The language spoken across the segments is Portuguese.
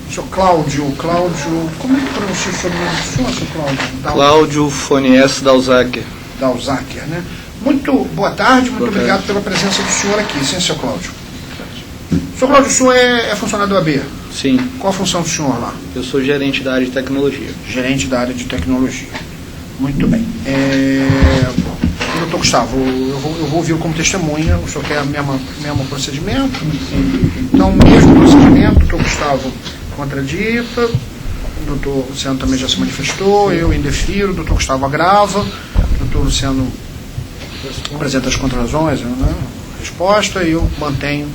Sr. Cláudio, como é que pronuncia o sobrenome do senhor, Sr. Cláudio? Cláudio Fonies Dalzacker. Dalzacker, né? Muito boa tarde, muito obrigado pela presença do senhor aqui, sim, Sr. Cláudio. Sr. Cláudio, o senhor é funcionário da OAB? Sim. Qual a função do senhor lá? Eu sou gerente da área de tecnologia. Gerente da área de tecnologia. Muito bem. Doutor Gustavo, eu vou ouvir como testemunha. O senhor quer o mesmo procedimento? Então, mesmo procedimento, doutor Gustavo contradita, o doutor Luciano também já se manifestou, eu indefiro, o doutor Gustavo agrava, o doutor Luciano apresenta as contrarrazões, né, a resposta, e eu mantenho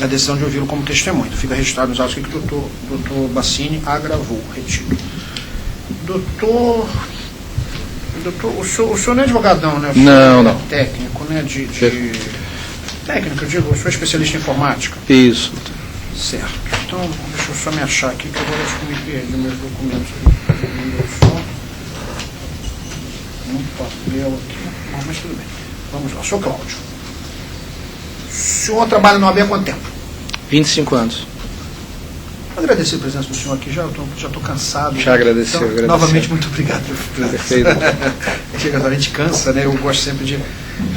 a decisão de ouvi-lo como testemunha. Fica registrado nos autos que o doutor Bassini agravou, retiro. Doutor, o senhor não é advogado não, né? Não. É técnico, né? Técnico, eu digo, eu sou especialista em informática. Isso. Certo. Então, deixa eu só me achar aqui, que agora acho que me perdi meus documentos. Um papel aqui. Não, mas tudo bem. Vamos lá. Sou Cláudio. O senhor trabalha no OAB há quanto tempo? 25 anos. Agradecer a presença do senhor aqui, já estou cansado. Já agradeceu, então, novamente, muito obrigado pela presença. Perfeito. A gente cansa, né? Eu gosto sempre de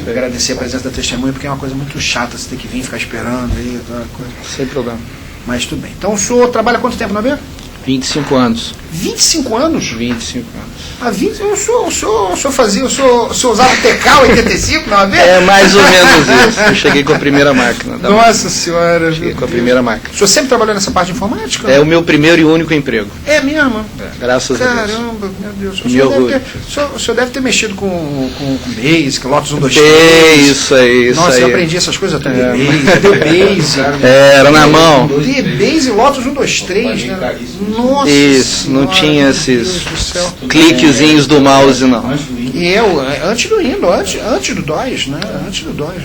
agradecer a presença da testemunha, porque é uma coisa muito chata você ter que vir ficar esperando aí, aquela coisa. Sem problema. Mas tudo bem. Então o senhor trabalha há quanto tempo na OAB? 25 anos. 25 anos? 25 anos. O senhor usava TK 85 na OAB? É mais ou menos isso. Eu cheguei com a primeira máquina. Nossa senhora. Cheguei com a primeira máquina. O senhor sempre trabalhou nessa parte de informática? É o meu primeiro e único emprego. É mesmo? Graças a Deus. Caramba, meu Deus. O Meu senhor deve ter mexido com Basic, Lotus 1, 2, 3. Isso aí. Nossa, eu aprendi essas coisas até. Basic. Era na mão. Basic, Lotus 1, 2, 3, né? Nossa. Isso, não tinha esses cliquezinhos do mouse, não. E antes do Windows, antes do DOS, né? Antes do DOS.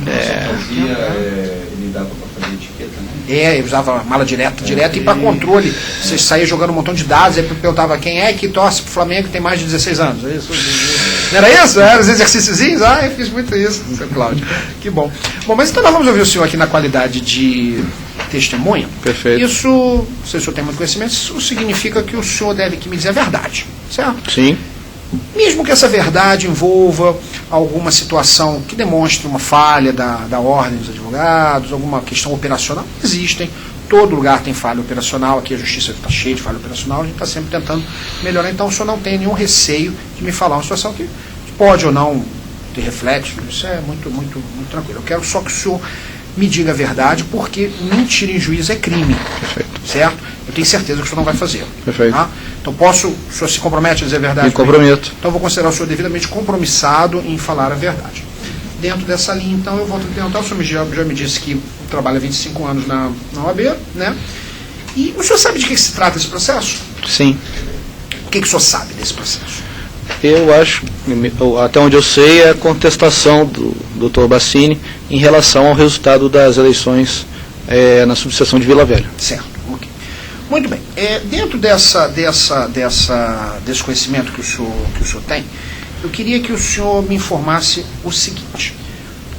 Ele dava para fazer etiqueta, né? Ele usava mala direta e para controle. Você saía jogando um montão de dados, aí perguntava quem é que torce pro Flamengo que tem mais de 16 anos. Não era isso? Eram os exercíciozinhos? Eu fiz muito isso, seu Cláudio. Que bom. Bom, mas então nós vamos ouvir o senhor aqui na qualidade de testemunha. Perfeito. Isso, não sei se o senhor tem muito conhecimento, isso significa que o senhor deve aqui me dizer a verdade, certo? Sim. Mesmo que essa verdade envolva alguma situação que demonstre uma falha da ordem dos advogados, alguma questão operacional, existem. Todo lugar tem falha operacional, aqui a justiça está cheia de falha operacional, a gente está sempre tentando melhorar. Então o senhor não tem nenhum receio de me falar uma situação que pode ou não ter reflexo, isso é muito tranquilo. Eu quero só que o senhor me diga a verdade, porque mentir em juízo é crime. Perfeito. Certo? Eu tenho certeza que o senhor não vai fazer. Perfeito. Tá? Então o senhor se compromete a dizer a verdade? Me comprometo. Então eu vou considerar o senhor devidamente compromissado em falar a verdade. Dentro dessa linha, então, eu volto a perguntar, o senhor já me disse que trabalha 25 anos na OAB, né? E o senhor sabe de que se trata esse processo? Sim. O que o senhor sabe desse processo? Eu acho, até onde eu sei, é a contestação do Dr. Bassini em relação ao resultado das eleições na subseção de Vila Velha. Certo, ok. Muito bem. Dentro desse conhecimento que o senhor tem, eu queria que o senhor me informasse o seguinte: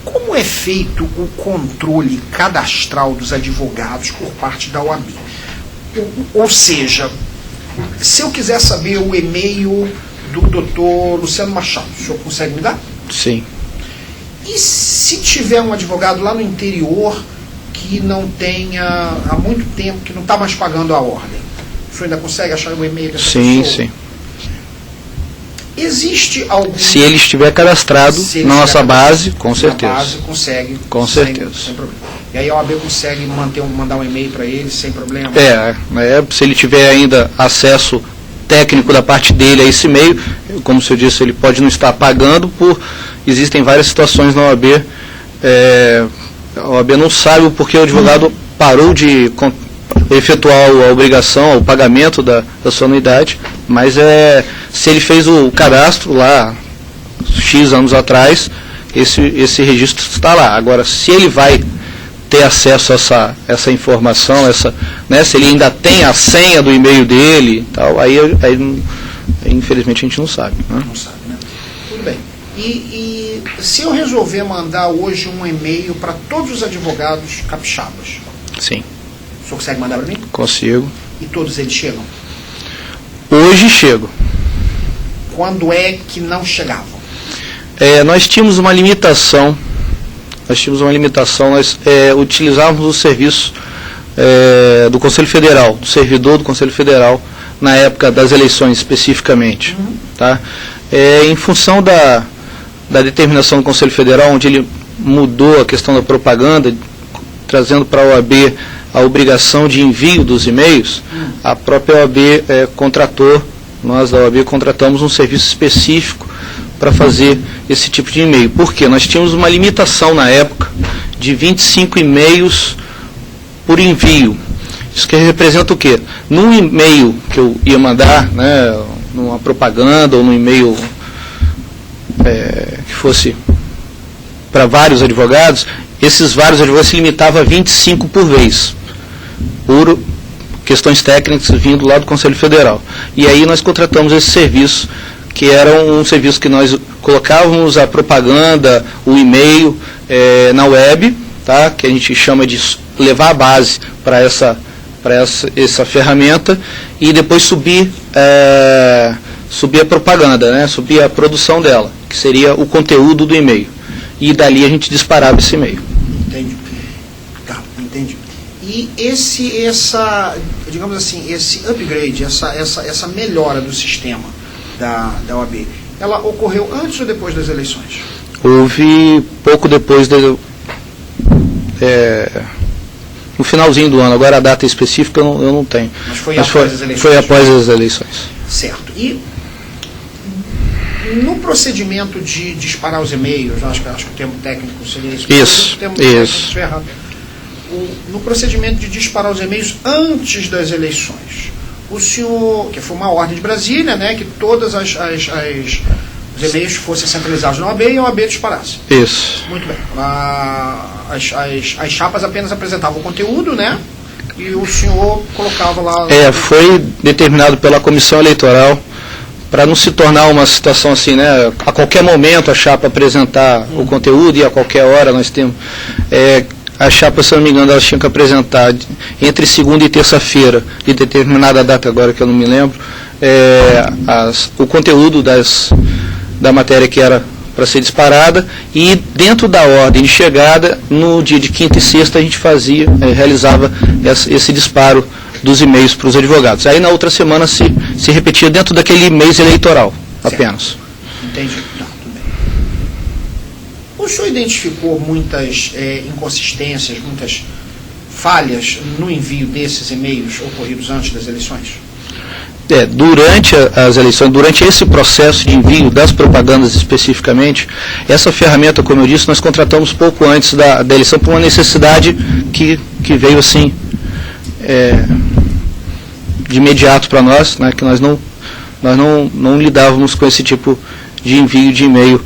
como é feito o controle cadastral dos advogados por parte da OAB? Ou seja, se eu quiser saber o e-mail do doutor Luciano Machado, o senhor consegue me dar? Sim. E se tiver um advogado lá no interior que não tenha, há muito tempo, que não está mais pagando a ordem, o senhor ainda consegue achar o e-mail dessa pessoa? Sim. Existe algum... Se ele estiver cadastrado na nossa base, com certeza. Na base, consegue. Com certeza. Sem problema. E aí a OAB consegue mandar um e-mail para ele sem problema? Se ele tiver ainda acesso técnico da parte dele a esse e-mail, como o senhor disse, ele pode não estar pagando existem várias situações na OAB. A OAB não sabe o porquê o advogado parou de efetuar a obrigação, o pagamento da sua anuidade, mas se ele fez o cadastro lá, X anos atrás, esse registro está lá. Agora, se ele vai ter acesso a essa informação, se ele ainda tem a senha do e-mail dele, tal, aí infelizmente a gente não sabe. Né? Não sabe, né? Tudo bem. E se eu resolver mandar hoje um e-mail para todos os advogados capixabas, Sim. o senhor consegue mandar para mim? Consigo. E todos eles chegam? Hoje chego. Quando é que não chegavam? Nós tínhamos uma limitação. Nós utilizávamos o serviço do Conselho Federal, do servidor do Conselho Federal, na época das eleições especificamente. Tá? Em função da determinação do Conselho Federal, onde ele mudou a questão da propaganda, trazendo para a OAB a obrigação de envio dos e-mails, a própria OAB contratou, nós da OAB contratamos um serviço específico para fazer esse tipo de e-mail. Por quê? Nós tínhamos uma limitação na época de 25 e-mails por envio. Isso que representa o quê? Num e-mail que eu ia mandar, né, numa propaganda ou num e-mail que fosse para vários advogados, esses vários advogados se limitavam a 25 por vez, por questões técnicas vindo lá do Conselho Federal. E aí nós contratamos esse serviço, que era um serviço que nós colocávamos a propaganda, o e-mail na web, tá? Que a gente chama de levar a base para essa ferramenta, e depois subir a propaganda, né? Subir a produção dela, que seria o conteúdo do e-mail. E dali a gente disparava esse e-mail. Entendi. Tá, entendi. E digamos assim, esse upgrade, essa melhora do sistema da OAB, ela ocorreu antes ou depois das eleições? Houve pouco depois, no finalzinho do ano. Agora a data específica eu não tenho. Mas foi após as eleições? Foi após as eleições. Certo. E no procedimento de disparar os e-mails, acho que o termo técnico seria isso. Isso. No procedimento de disparar os e-mails antes das eleições, o senhor, que foi uma ordem de Brasília, né, que todas os e-mails fossem centralizados na OAB e a OAB disparasse. Isso. Muito bem. As chapas apenas apresentavam o conteúdo, né? E o senhor colocava lá... Foi determinado pela comissão eleitoral, para não se tornar uma situação assim, né? A qualquer momento a chapa apresentar o conteúdo, e a qualquer hora nós temos... As chapas, se eu não me engano, elas tinham que apresentar entre segunda e terça-feira, de determinada data agora que eu não me lembro, o conteúdo da matéria que era para ser disparada, e dentro da ordem de chegada, no dia de quinta e sexta, a gente realizava esse disparo dos e-mails para os advogados. Aí na outra semana se repetia dentro daquele mês eleitoral, apenas. Entendi. Tá, tudo bem. O senhor identificou muitas inconsistências, muitas falhas no envio desses e-mails ocorridos antes das eleições? Durante as eleições, durante esse processo de envio das propagandas especificamente, essa ferramenta, como eu disse, nós contratamos pouco antes da eleição por uma necessidade que veio assim de imediato para nós, né, que nós não lidávamos com esse tipo de envio de e-mail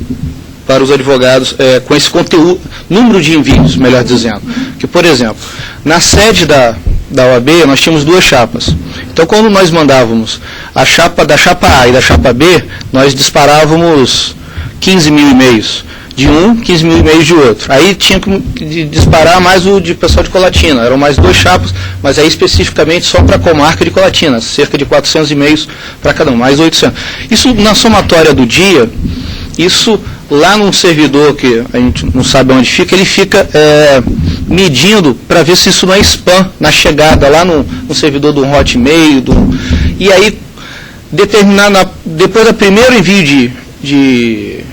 para os advogados, com esse conteúdo, número de envios, melhor dizendo. Que, por exemplo, na sede da OAB, nós tínhamos duas chapas. Então, quando nós mandávamos a chapa da chapa A e da chapa B, nós disparávamos 15 mil e-mails de um, 15 mil e-mails de outro. Aí tinha que disparar mais o de pessoal de Colatina. Eram mais duas chapas, mas aí especificamente só para a comarca de Colatina, cerca de 400 e-mails para cada um, mais 800. Isso na somatória do dia, isso lá num servidor que a gente não sabe onde fica, ele fica medindo para ver se isso não é spam na chegada lá no servidor do Hotmail. E aí, depois do primeiro envio de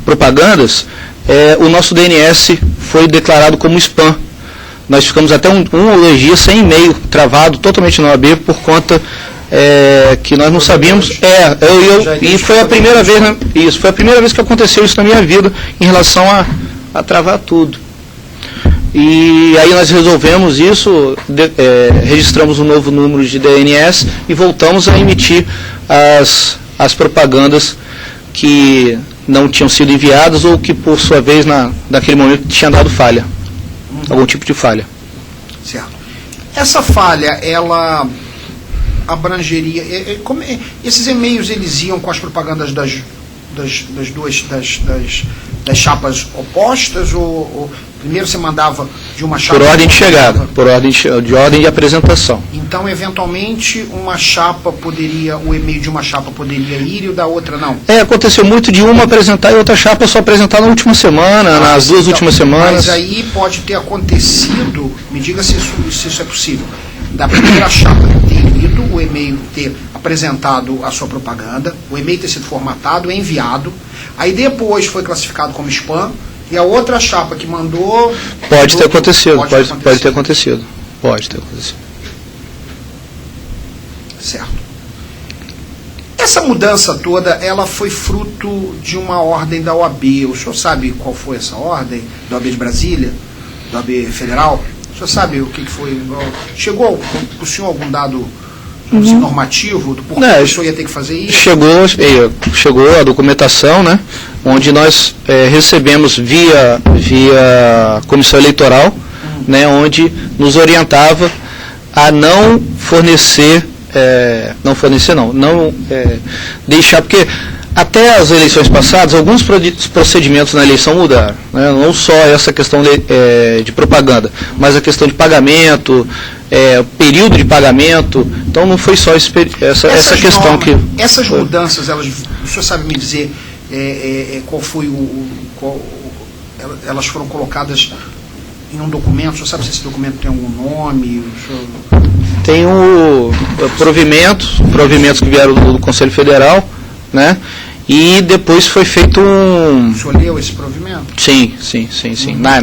propagandas, o nosso DNS foi declarado como spam. Nós ficamos até um dia sem e-mail, travado totalmente na OAB por conta que nós não sabíamos. E foi a primeira vez, né? Isso foi a primeira vez que aconteceu isso na minha vida em relação a travar tudo. E aí nós resolvemos isso, registramos um novo número de DNS e voltamos a emitir as propagandas que não tinham sido enviadas ou que, por sua vez, naquele momento tinha dado falha, algum tipo de falha. Certo. Essa falha, ela abrangeria... esses e-mails, eles iam com as propagandas das das chapas opostas, ou primeiro você mandava de uma chapa... Por ordem de chegada, de ordem de apresentação. Então, eventualmente, uma chapa poderia, o e-mail de uma chapa poderia ir e o da outra não? Aconteceu muito de uma apresentar e outra chapa só apresentar na última semana, nas duas últimas semanas. Mas aí pode ter acontecido, me diga se isso é possível, da primeira chapa ter lido o e-mail, ter apresentado a sua propaganda, o e-mail ter sido formatado, enviado, aí depois foi classificado como spam, e a outra chapa que mandou... Pode ter acontecido. Certo. Essa mudança toda, ela foi fruto de uma ordem da OAB. O senhor sabe qual foi essa ordem? Da OAB de Brasília? Da OAB Federal? O senhor sabe o que foi? Chegou para o senhor algum dado normativo do porquê o senhor ia ter que fazer isso? Chegou a documentação, né? Onde nós recebemos via comissão eleitoral, né? Onde nos orientava a não fornecer, deixar, porque até as eleições passadas, alguns procedimentos na eleição mudaram, né? Não só essa questão de propaganda, mas a questão de pagamento, período de pagamento. Então não foi só essa questão que... Essas mudanças, o senhor sabe me dizer qual foi elas foram colocadas em um documento? O senhor sabe se esse documento tem algum nome? Tem provimentos que vieram do Conselho Federal, né? E depois foi feito um... O senhor leu esse provimento? Sim.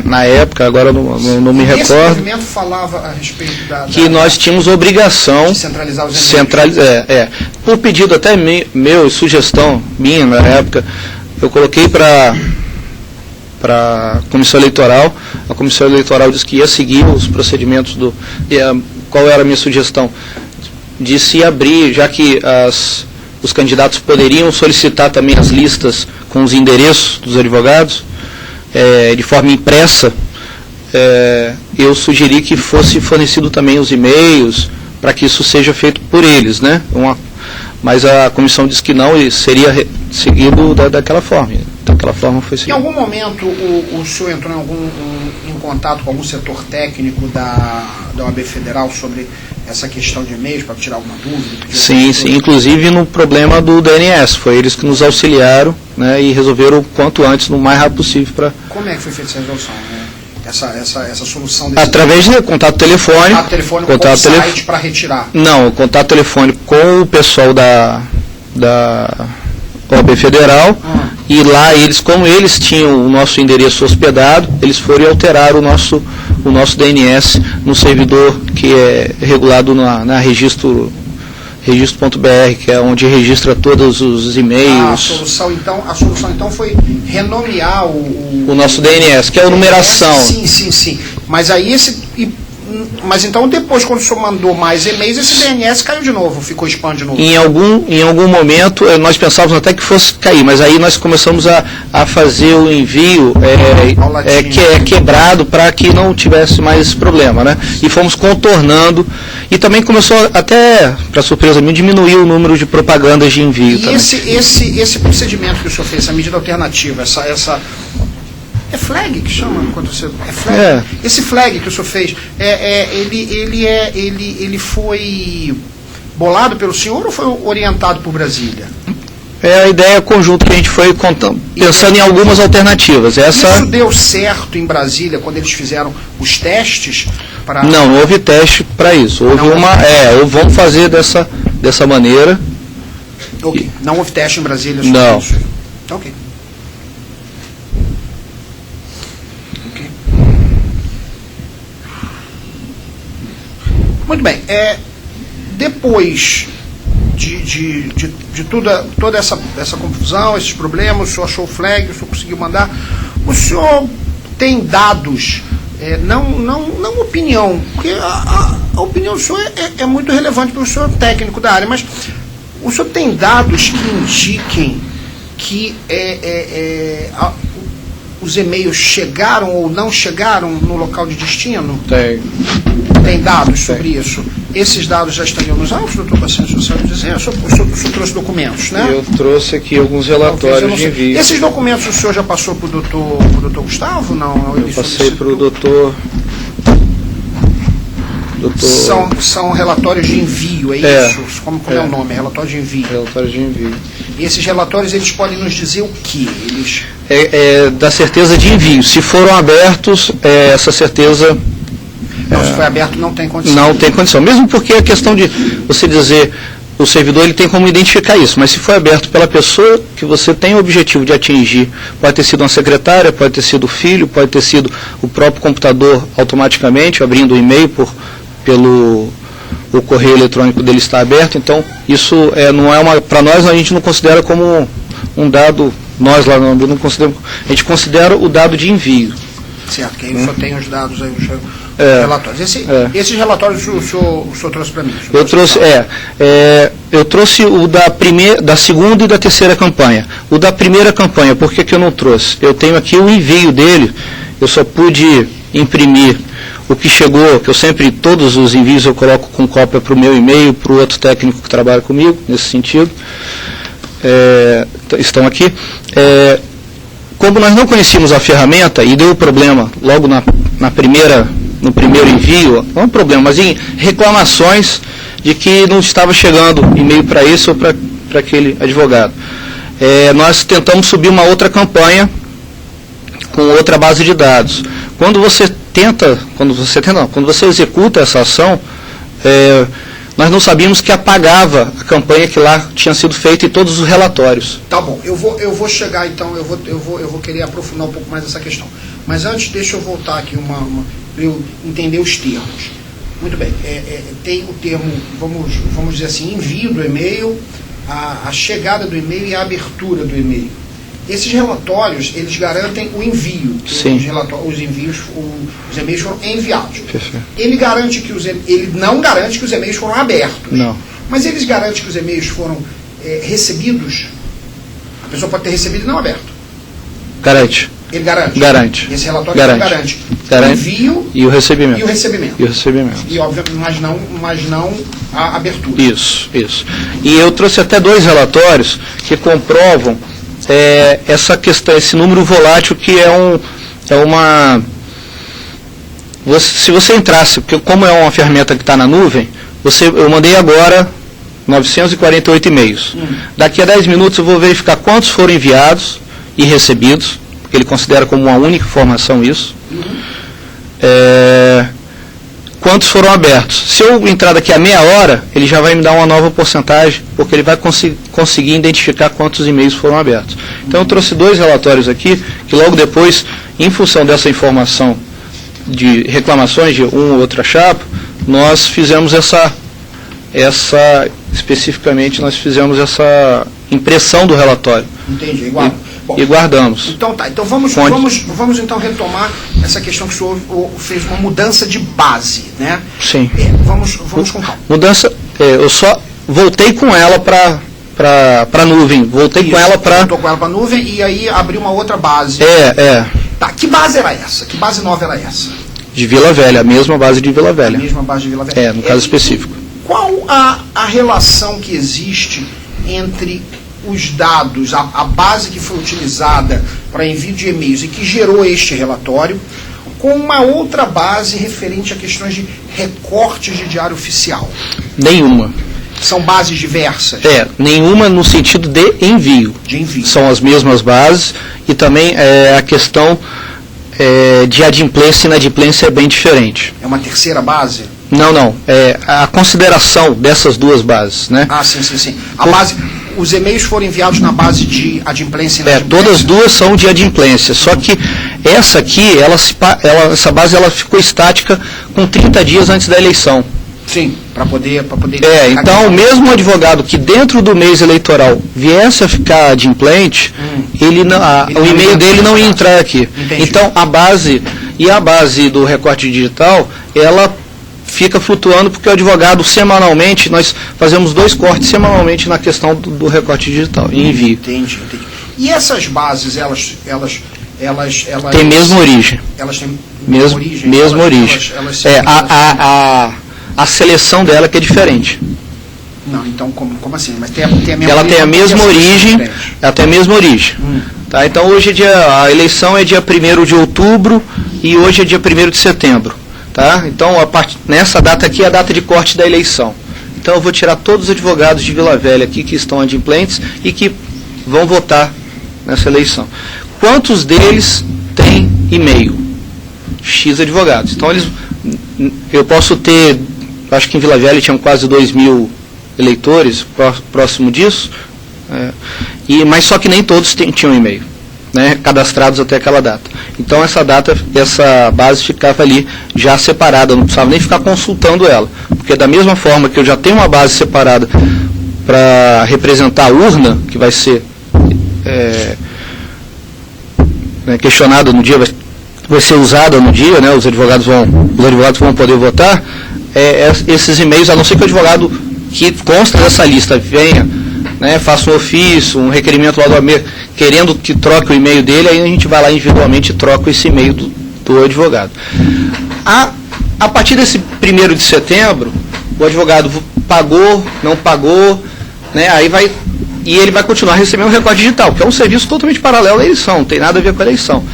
Na época, agora não me recordo. Esse provimento falava a respeito que nós tínhamos obrigação de centralizar os e-mails. Por pedido até meu, sugestão minha na época, eu coloquei para a Comissão Eleitoral. A Comissão Eleitoral disse que ia seguir os procedimentos qual era a minha sugestão? De se abrir, já que os candidatos poderiam solicitar também as listas com os endereços dos advogados, de forma impressa, eu sugeri que fosse fornecido também os e-mails, para que isso seja feito por eles, né? Mas a comissão disse que não, e seria seguido daquela forma. Daquela forma foi seguido. Em algum momento o senhor entrou em contato com algum setor técnico da OAB Federal sobre essa questão de e-mails, para tirar alguma dúvida? Sim, inclusive no problema do DNS, foi eles que nos auxiliaram, né, e resolveram o quanto antes, no mais rápido possível. Como é que foi feita essa resolução, né? Essa solução desse... Através de contato telefônico. Contato telefônico para retirar? Não, contato telefônico com o pessoal da OAB Federal, e lá como eles tinham o nosso endereço hospedado, eles foram e alteraram o nosso DNS no servidor que é regulado na registro.br, que é onde registra todos os e-mails. A solução então foi renomear o nosso DNS, que é a numeração. Sim. Mas então depois, quando o senhor mandou mais e-mails, esse DNS caiu de novo, ficou spam de novo? Em algum momento nós pensávamos até que fosse cair, mas aí nós começamos a fazer o envio quebrado para que não tivesse mais problema, né? E fomos contornando, e também começou até, para surpresa minha, diminuir o número de propagandas de envio. E esse procedimento que o senhor fez, essa medida alternativa, essa é flag que chama quando você flag. Esse flag que o senhor fez, ele foi bolado pelo senhor ou foi orientado por Brasília? É a ideia conjunta que a gente foi pensando em algumas alternativas. Isso deu certo em Brasília quando eles fizeram os testes? Não houve teste para isso. Vamos fazer dessa maneira. Ok. Não houve teste em Brasília? Não. Isso. Ok. Muito bem. Depois de toda essa confusão, esses problemas, o senhor achou o flag, o senhor conseguiu mandar. O senhor tem dados, não opinião, porque a opinião do senhor é muito relevante para o senhor técnico da área, mas o senhor tem dados que indiquem que os e-mails chegaram ou não chegaram no local de destino? Tem Dados sobre isso? Esses dados já estariam nos autos, doutor Bassani, o senhor sabe dizer? O senhor trouxe documentos, né? Eu trouxe aqui alguns relatórios de envio. Esses documentos o senhor já passou para o doutor Gustavo? Não, eu passei para o doutor... São relatórios de envio, é isso? Como é o nome? Relatório de envio. Relatório de envio. E esses relatórios, eles podem nos dizer o quê? Eles... da certeza de envio. Se foram abertos, essa certeza... Não, se foi aberto, não tem condição. Não tem condição. Mesmo porque a questão de você dizer, o servidor ele tem como identificar isso, mas se foi aberto pela pessoa que você tem o objetivo de atingir, pode ter sido uma secretária, pode ter sido o filho, pode ter sido o próprio computador automaticamente, abrindo o e-mail pelo o correio eletrônico dele está aberto, então isso não é uma, para nós a gente não considera como um dado, nós lá não consideramos, a gente considera o dado de envio. Certo, que aí só tem os dados aí, os relatórios. Esses relatórios o senhor trouxe para mim? Eu trouxe o da segunda e da terceira campanha. O da primeira campanha, por que eu não trouxe? Eu tenho aqui o envio dele, eu só pude imprimir o que chegou, que eu sempre, todos os envios eu coloco com cópia para o meu e-mail, para o outro técnico que trabalha comigo, nesse sentido. Estão aqui. Como nós não conhecíamos a ferramenta e deu problema logo no primeiro envio, não é um problema, mas em reclamações de que não estava chegando e-mail para esse ou para aquele advogado. Nós tentamos subir uma outra campanha com outra base de dados. Quando você executa essa ação, nós não sabíamos que apagava a campanha que lá tinha sido feita e todos os relatórios. Tá bom, eu vou chegar então, eu vou querer aprofundar um pouco mais essa questão. Mas antes, deixa eu voltar aqui para eu entender os termos. Muito bem, tem o termo, vamos dizer assim, envio do e-mail, a chegada do e-mail e a abertura do e-mail. Esses relatórios, eles garantem o envio. Sim. Os e-mails foram enviados. Perfeito. Ele não garante que os e-mails foram abertos. Não. Mas eles garantem que os e-mails foram recebidos. A pessoa pode ter recebido e não aberto. Garante. Ele garante. Garante. Esse relatório garante. O envio e o recebimento. E obviamente, mas não a abertura. Isso. E eu trouxe até 2 relatórios que comprovam essa questão, esse número volátil que se você entrasse, porque como é uma ferramenta que está na nuvem, eu mandei agora 948 e-mails. Daqui a 10 minutos eu vou verificar quantos foram enviados e recebidos, porque ele considera como uma única informação isso. Quantos foram abertos. Se eu entrar daqui a meia hora, ele já vai me dar uma nova porcentagem, porque ele vai conseguir identificar quantos e-mails foram abertos. Então eu trouxe 2 relatórios aqui, que logo depois, em função dessa informação de reclamações de um ou outra chapa, nós fizemos especificamente nós fizemos essa impressão do relatório. Entendi, igual. E guardamos. Então tá, então vamos então retomar essa questão que o senhor fez uma mudança de base, né? Sim. Vamos com calma. Mudança, eu só voltei com ela para a nuvem, voltou com ela para a nuvem e aí abriu uma outra base. Tá, que base era essa? Que base nova era essa? De Vila Velha, a mesma base de Vila Velha. A mesma base de Vila Velha. No caso específico. Qual a relação que existe entre os dados, a base que foi utilizada para envio de e-mails e que gerou este relatório, com uma outra base referente a questões de recortes de diário oficial? Nenhuma. São bases diversas? Nenhuma no sentido de envio. São as mesmas bases e também a questão de adimplência e inadimplência é bem diferente. É uma terceira base? Não. A consideração dessas 2 bases, né? Sim. Os e-mails foram enviados na base de adimplência e inadimplência? Todas 2 são de adimplência, só que essa aqui, essa base ela ficou estática com 30 dias antes da eleição. Sim, para poder... Então, mesmo o advogado que dentro do mês eleitoral viesse a ficar adimplente, o e-mail dele não ia entrar aqui. Entendi. Então, a base do recorte digital, ela fica flutuando porque o advogado semanalmente, nós fazemos 2 cortes semanalmente na questão do recorte digital, em envio. Entendi. E essas bases, elas elas tem mesma origem. Elas têm mesma origem. A seleção dela que é diferente. Não, então como assim? Mas tem a mesma ela origem, tem a mesma origem, ela tem a mesma origem. Tá? Então hoje a eleição é dia 1º de outubro e hoje é dia 1º de setembro. Tá? Então nessa data aqui é a data de corte da eleição. Então eu vou tirar todos os advogados de Vila Velha aqui que estão adimplentes e que vão votar nessa eleição. Quantos deles têm e-mail? X advogados. Então eu posso ter, acho que em Vila Velha tinham quase 2.000 eleitores próximo disso, mas só que nem todos tinham e-mail, né, cadastrados até aquela data. Então essa base ficava ali já separada, eu não precisava nem ficar consultando ela, porque da mesma forma que eu já tenho uma base separada para representar a urna, que vai ser questionada no dia, vai ser usada no dia, né, os advogados vão poder votar, esses e-mails, a não ser que o advogado que consta dessa lista venha, né, faça um ofício, um requerimento lá do AB, querendo que troque o e-mail dele, aí a gente vai lá individualmente e troca esse e-mail do advogado. A partir desse 1º de setembro, o advogado pagou, não pagou, né, e ele vai continuar recebendo o recorte digital, que é um serviço totalmente paralelo à eleição, não tem nada a ver com a eleição.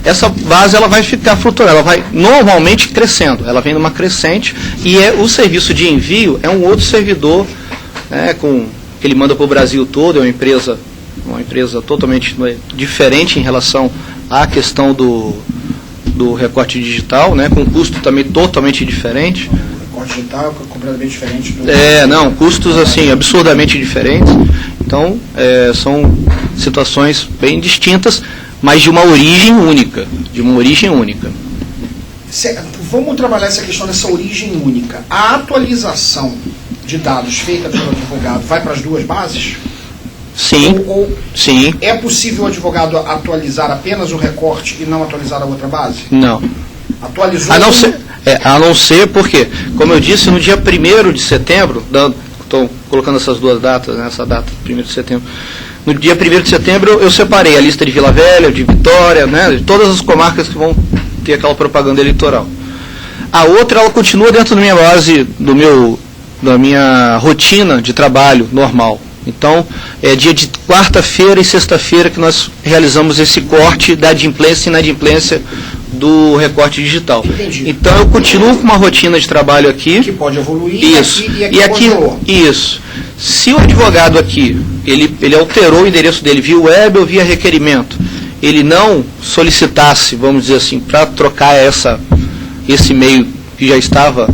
Essa base ela vai ficar flutuando, ela vai normalmente crescendo, ela vem numa crescente, e o serviço de envio é um outro servidor, que ele manda para o Brasil todo, é uma empresa totalmente diferente em relação à questão do recorte digital, né, com custo também totalmente diferente. O recorte digital é completamente diferente do... custos assim, absurdamente diferentes. Então, são situações bem distintas, mas de uma origem única. Vamos trabalhar essa questão dessa origem única. A atualização de dados feita pelo advogado vai para as duas bases? Sim. Sim. É possível o advogado atualizar apenas o recorte e não atualizar a outra base? Não. Atualizou... A não ser porque, como eu disse, no dia 1º de setembro, estou colocando essas duas datas, né, essa data, 1º de setembro, no dia 1º de setembro eu separei a lista de Vila Velha, de Vitória, né, de todas as comarcas que vão ter aquela propaganda eleitoral. A outra, ela continua dentro da minha base, da minha rotina de trabalho normal. Então, é dia de quarta-feira e sexta-feira que nós realizamos esse corte da adimplência e inadimplência do recorte digital. Entendi. Então, eu continuo com uma rotina de trabalho aqui. Que pode evoluir. Isso. E aqui isso. Se o advogado aqui, ele alterou o endereço dele via web ou via requerimento, ele não solicitasse, vamos dizer assim, para trocar esse e-mail que já estava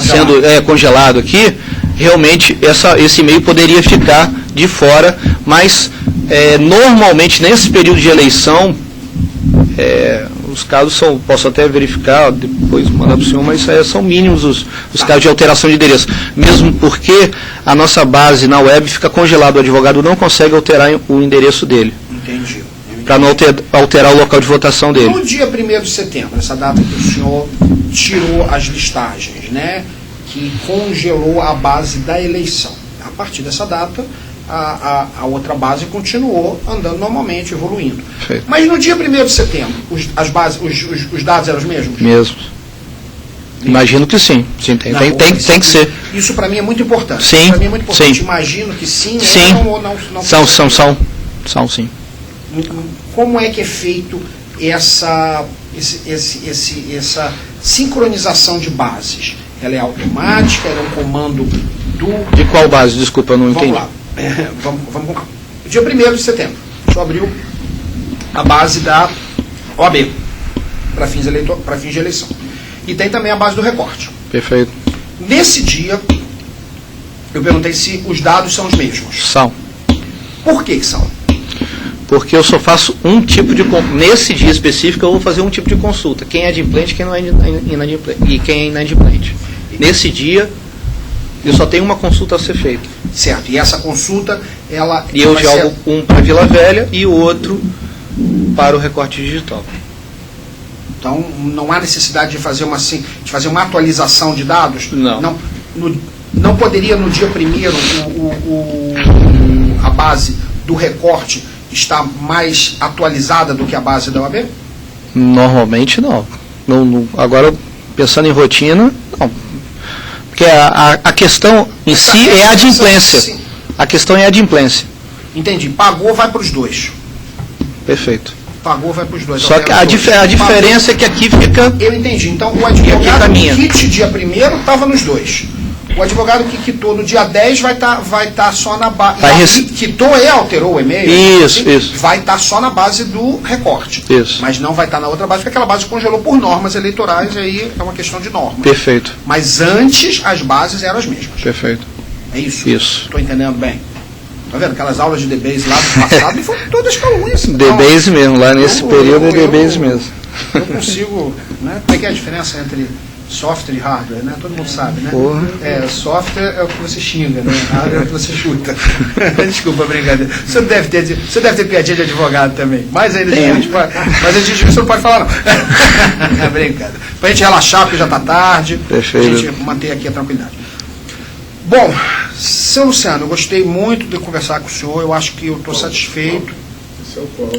sendo congelado aqui, realmente esse e-mail poderia ficar de fora, mas normalmente nesse período de eleição, os casos posso até verificar, depois mandar para o senhor, mas são mínimos os casos de alteração de endereço, mesmo porque a nossa base na web fica congelada, o advogado não consegue alterar o endereço dele. Entendi. Para não alterar o local de votação dele. No dia 1º de setembro, essa data que o senhor tirou as listagens, né, que congelou a base da eleição. A partir dessa data, a outra base continuou andando normalmente, evoluindo. Perfeito. Mas no dia 1º de setembro, os dados eram os mesmos? Mesmos. Imagino que sim. Tem que ser. Isso para mim é muito importante. Sim. Para mim é muito importante. Sim. Imagino que sim. Ou não. São sim. Como é que é feito essa sincronização de bases? Ela é automática? Ela é um comando do... De qual base? Desculpa, eu não entendi. Vamos lá. Vamos com calma. Dia 1º de setembro, o senhor abriu a base da OAB para fins de eleição. E tem também a base do recorte. Perfeito. Nesse dia, eu perguntei se os dados são os mesmos. São. Por que são? Porque eu só faço um tipo de... Nesse dia específico, eu vou fazer um tipo de consulta. Quem é adimplente, quem não é inadimplente. E quem é inadimplente. Nesse dia, eu só tenho uma consulta a ser feita. Certo. E essa consulta, ela... E eu jogo um para Vila Velha e o outro para o recorte digital. Então, não há necessidade de fazer uma atualização de dados? Não. Não poderia, no dia 1º, a base do recorte está mais atualizada do que a base da OAB? Normalmente não. Agora, pensando em rotina, não. Porque a questão em si é a adimplência. Sim. A questão é a adimplência. Entendi. Pagou, vai para os dois. Perfeito. Pagou, vai para os dois. Só que a diferença é que aqui fica... Eu entendi. Então, o advogado caminha. que kit dia 1º estava nos dois. O advogado que quitou no dia 10 vai tá só na base. Quitou e alterou o e-mail. Isso, isso. Vai estar só na base do recorte. Isso. Mas não vai estar na outra base, porque aquela base congelou por normas eleitorais, e aí é uma questão de norma. Perfeito. Mas antes, as bases eram as mesmas. Perfeito. É isso? Isso. Estou entendendo bem. Tá vendo? Aquelas aulas de debase lá do passado foram todas calúnias. Debase mesmo, lá nesse período é debase mesmo. Eu consigo, né? Como é que é a diferença entre software e hardware, né? Todo mundo sabe, né? Software é o que você xinga, né? Hardware é o que você chuta. Desculpa, brincadeira. Você deve ter piadinha de advogado também. Mais ainda de gente. Mas a gente você não pode falar, não. Brincadeira. Pra gente relaxar, porque já está tarde. Perfeito. A gente manter aqui a tranquilidade. Bom, seu Luciano, eu gostei muito de conversar com o senhor. Eu acho que eu estou satisfeito.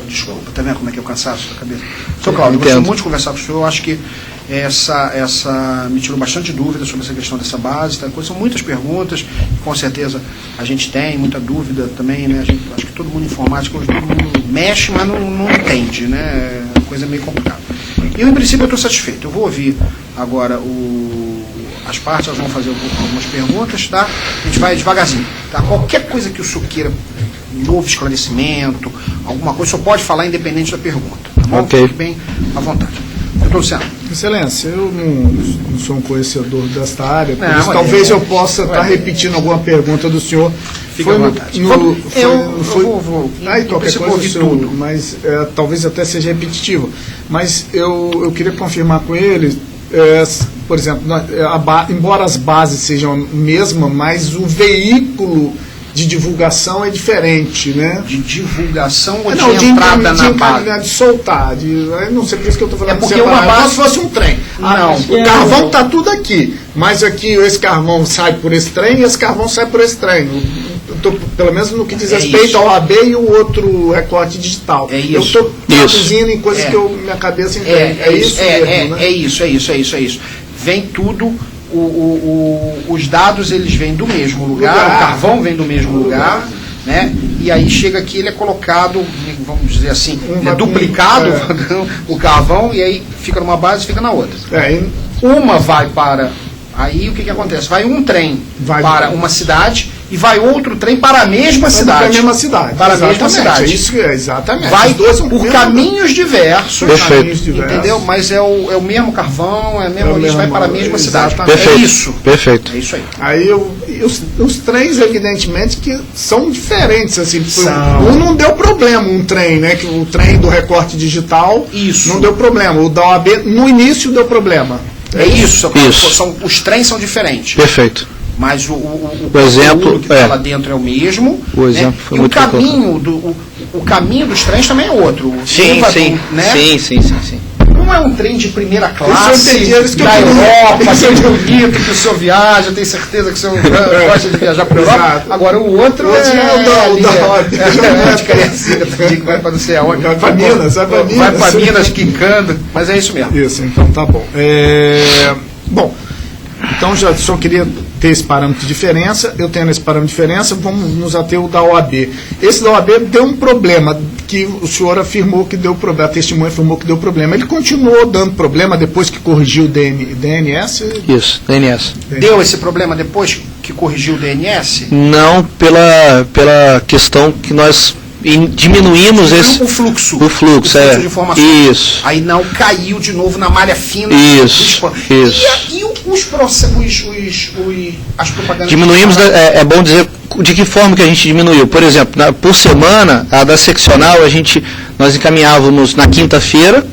Desculpa, tá vendo como é que é o cansaço da cabeça? Seu Cláudio, eu gostei muito de conversar com o senhor. Eu acho que essa me tirou bastante dúvida sobre essa questão dessa base. Tá? São muitas perguntas, que com certeza a gente tem, muita dúvida também, né? Acho que todo mundo informático, todo mundo mexe, mas não entende, né? É uma coisa meio complicada. E eu, em princípio, eu estou satisfeito. Eu vou ouvir agora as partes, elas vão fazer algumas perguntas, tá? A gente vai devagarzinho, tá? Qualquer coisa que o senhor queira, novo esclarecimento, alguma coisa, o senhor pode falar independente da pergunta, tá bom? Ok. Fique bem à vontade. Doutor Luciano. Excelência, eu não sou um conhecedor desta área, por Não, isso talvez eu possa estar repetindo alguma pergunta do senhor. Fique à vontade. Eu vou aí qualquer coisa ouvir tudo. Mas talvez até seja repetitivo. Mas eu queria confirmar com ele, por exemplo, embora as bases sejam a mesma, mas o veículo de divulgação é diferente, né? De divulgação ou de entrada na base? De soltar. Não sei por isso que eu estou falando. É porque uma base, se fosse um trem. Não. O carvão está tudo aqui. Mas aqui esse carvão sai por esse trem e esse carvão sai por esse trem. Pelo menos no que diz respeito ao AB e o outro recorte digital. É isso. Eu estou traduzindo em coisas que minha cabeça entende. É isso. Vem tudo. Os dados eles vêm do mesmo lugar, o carvão vem do mesmo lugar, né? E aí chega aqui, ele é colocado, vamos dizer assim, é duplicado o carvão, e aí fica numa base e fica na outra. Uma vai para... Aí o que acontece? Vai um trem para uma cidade e vai outro trem para a mesma cidade. Para a mesma cidade. Para a mesma cidade. Isso, exatamente. Vai por caminhos diversos. Perfeito. Entendeu? Mas é o mesmo carvão, é a mesma origem, vai para a mesma cidade. Perfeito. É isso. Perfeito. É isso aí. Aí os trens, evidentemente, que são diferentes. Assim, um não deu problema, um trem, né? Que o trem do recorte digital não deu problema. O da OAB, no início, deu problema. É isso. Os trens são diferentes. Perfeito. Mas o exemplo que está lá dentro é o mesmo. O exemplo foi muito o caminho dos trens também é outro. Sim. Não é um trem de primeira classe da Europa, que é bonito, que o senhor viaja, eu tenho certeza que o senhor gosta de viajar para a Europa. Agora o outro que vai para não sei aonde. Vai para Minas. Vai para Minas quicando, mas é isso mesmo. Isso, então tá bom. Bom, então já só queria ter esse parâmetro de diferença. Eu tendo esse parâmetro de diferença, vamos nos ater o da OAB. Esse da OAB deu um problema, que o senhor afirmou que deu problema, a testemunha afirmou que deu problema. Ele continuou dando problema depois que corrigiu o DNS? Isso, DNS. Deu esse problema depois que corrigiu o DNS? Não, pela questão que nós diminuímos o fluxo de informações. Isso. Aí não caiu de novo na malha fina. Isso. E as propagandas? Diminuímos, é bom dizer de que forma que a gente diminuiu. Por exemplo, por semana, a da seccional, nós encaminhávamos na quinta-feira,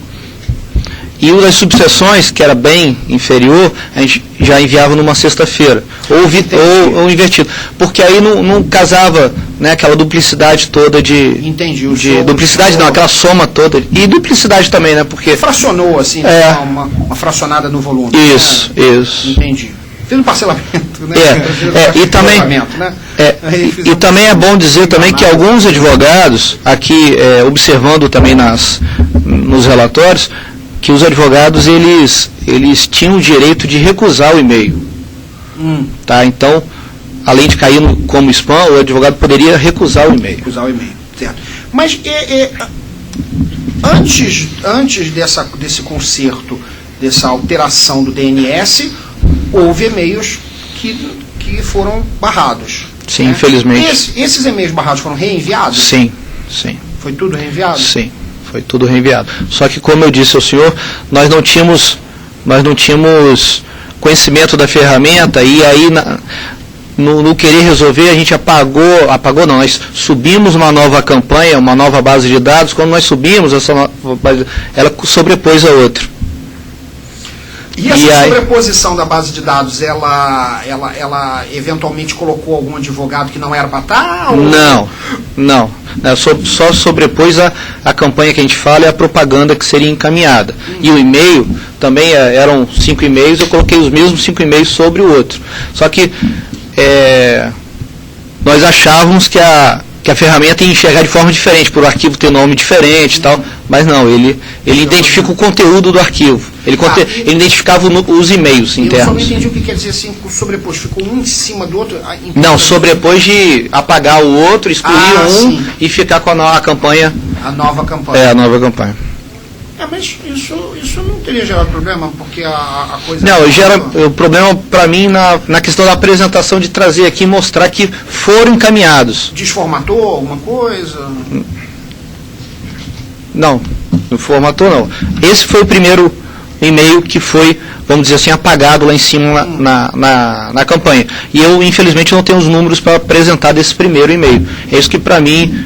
e o das subseções, que era bem inferior, a gente já enviava numa sexta-feira, ou invertido, porque aí não casava, né, aquela duplicidade toda duplicidade não, aquela soma toda, e duplicidade também, né, porque... Fracionou, assim, uma fracionada no volume. Isso. Entendi. Teve um parcelamento, né? E também, né? E também é bom dizer também que alguns advogados, aqui observando também nos relatórios, que os advogados eles tinham o direito de recusar o e-mail. Tá? Então, além de cair como spam, o advogado poderia recusar o e-mail. Recusar o e-mail, certo. Mas antes desse conserto, dessa alteração do DNS, houve e-mails que foram barrados. Sim, né? infelizmente. Esses e-mails barrados foram reenviados? Sim. Foi tudo reenviado? Sim, foi tudo reenviado. Só que, como eu disse ao senhor, nós não tínhamos conhecimento da ferramenta, e aí no querer resolver a gente apagou não, nós subimos uma nova campanha, uma nova base de dados. Quando nós subimos essa nova base, ela sobrepôs a outra. E essa sobreposição da base de dados, ela eventualmente colocou algum advogado que não era para estar? Não. Só sobrepôs a campanha que a gente fala e a propaganda que seria encaminhada. E o e-mail, também eram 5 e-mails, eu coloquei os mesmos 5 e-mails sobre o outro. Só que nós achávamos que a ferramenta ia enxergar de forma diferente, por o arquivo ter nome diferente e tal, mas não, ele identifica o conteúdo do arquivo. Ele identificava os e-mails internos. Eu só não entendi o que quer dizer assim, o sobrepôs. Ficou um em cima do outro? Não, sobrepôs de apagar o outro, excluir sim. E ficar com a campanha. A nova campanha. A nova campanha. Mas isso não teria gerado problema, porque a coisa... Não, gera o problema para mim na questão da apresentação, de trazer aqui e mostrar que foram encaminhados. Desformatou alguma coisa? Não formatou não. Esse foi o primeiro e-mail que foi, vamos dizer assim, apagado lá em cima na campanha. E eu, infelizmente, não tenho os números para apresentar desse primeiro e-mail. É isso que, para mim,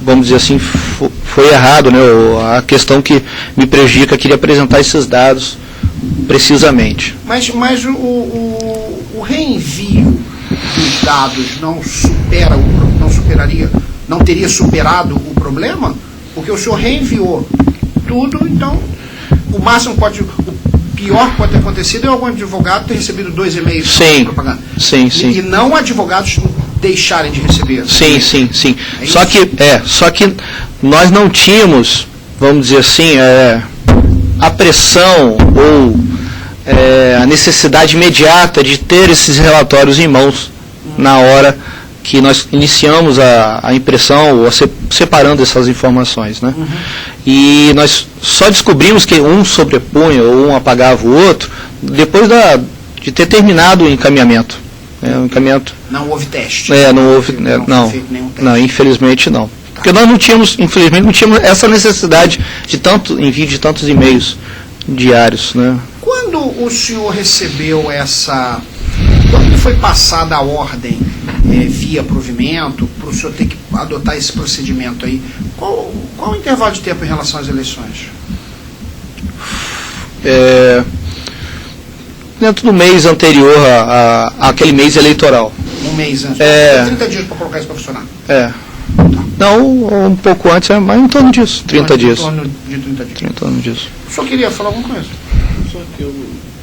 vamos dizer assim, foi errado, né? A questão que me prejudica, queria apresentar esses dados precisamente. Mas o reenvio dos dados não teria superado o problema? Porque o senhor reenviou tudo, então o pior que pode ter acontecido é algum advogado ter recebido 2 e-mails de propaganda. Sim. E não advogados deixarem de receber. Sim. Só que nós não tínhamos, vamos dizer assim, a pressão ou a necessidade imediata de ter esses relatórios em mãos na hora que nós iniciamos a impressão, ou separando essas informações, né? E nós só descobrimos que um sobrepunha ou um apagava o outro depois de ter terminado o encaminhamento. O encaminhamento. Não houve teste. Não houve, não, infelizmente não. Porque nós infelizmente não tínhamos essa necessidade de tanto envio de tantos e-mails diários, né? Quando o senhor recebeu quando foi passada a ordem via provimento, para o senhor ter que adotar esse procedimento aí, qual o intervalo de tempo em relação às eleições? Dentro do mês anterior àquele mês eleitoral. Um mês antes? 30 dias para colocar isso para funcionar? Não, um pouco antes, mas em torno disso, 30 dias. Em torno de 30 dias. Em torno disso. O senhor queria falar alguma coisa? Só que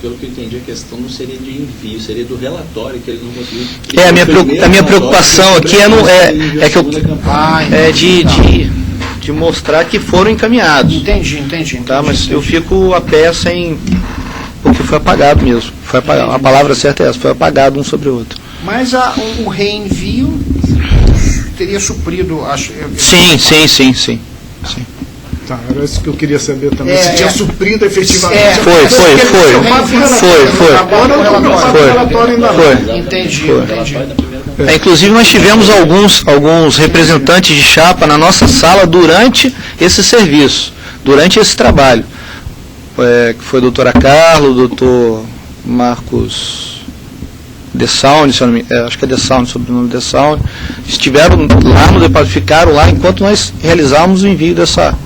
pelo que eu entendi, a questão não seria de envio, seria do relatório que eles não conseguiram. A minha preocupação aqui de mostrar que foram encaminhados. Entendi. Tá, mas eu fico a pé porque foi apagado mesmo. Foi apagado. A palavra certa é essa, foi apagado um sobre o outro. Mas o reenvio teria suprido, acho. Sim. Tá, era isso que eu queria saber também. Se tinha suprido efetivamente. Foi. Agora o relatório ainda não. Entendi. Inclusive nós tivemos alguns representantes de chapa na nossa sala durante esse serviço, durante esse trabalho. Que foi o doutor Carlos, o doutor Marcos Dessaune, acho que é Dessaune, sobrenome Dessaune, estiveram lá no departamento, ficaram lá enquanto nós realizávamos o envio dessa...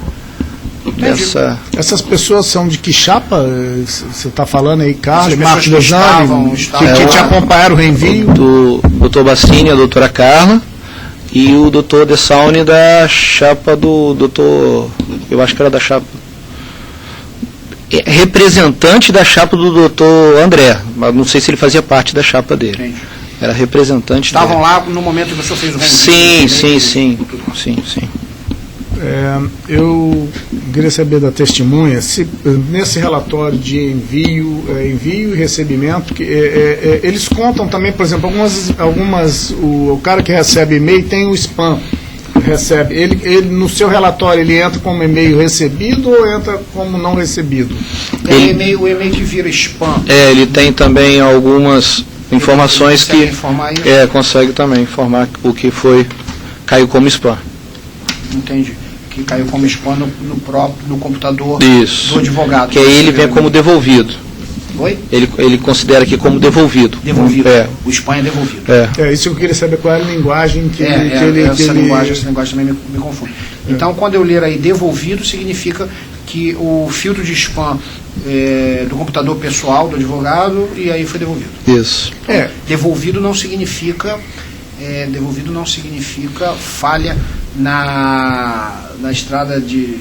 Essas pessoas são de que chapa? Você está falando aí, Carlos, Marcos Dessaune, que te acompanharam o reenvio? Do doutor Bassini, a doutora Carla, e o doutor Dessaune da chapa do doutor, eu acho que era da chapa, representante da chapa do doutor André, mas não sei se ele fazia parte da chapa dele. Entendi. Era representante. Estavam lá no momento que você fez o Sim. Eu queria saber da testemunha se nesse relatório de envio e recebimento, eles contam também, por exemplo, o cara que recebe e-mail tem o spam. Recebe. Ele no seu relatório ele entra como e-mail recebido ou entra como não recebido? O e-mail que vira spam. Ele tem também algumas informações ele que informar isso? Consegue também informar o que caiu como spam. Entendi. Que caiu como spam no computador Isso. do advogado. Que aí ele vem como devolvido. Oi? Ele considera aqui como devolvido. Devolvido. O spam é devolvido. Isso que eu queria saber, qual é a linguagem que essa linguagem também me confunde. Então, quando eu ler aí devolvido, significa que o filtro de spam do computador pessoal do advogado e aí foi devolvido. Isso. Devolvido não significa falha na estrada de...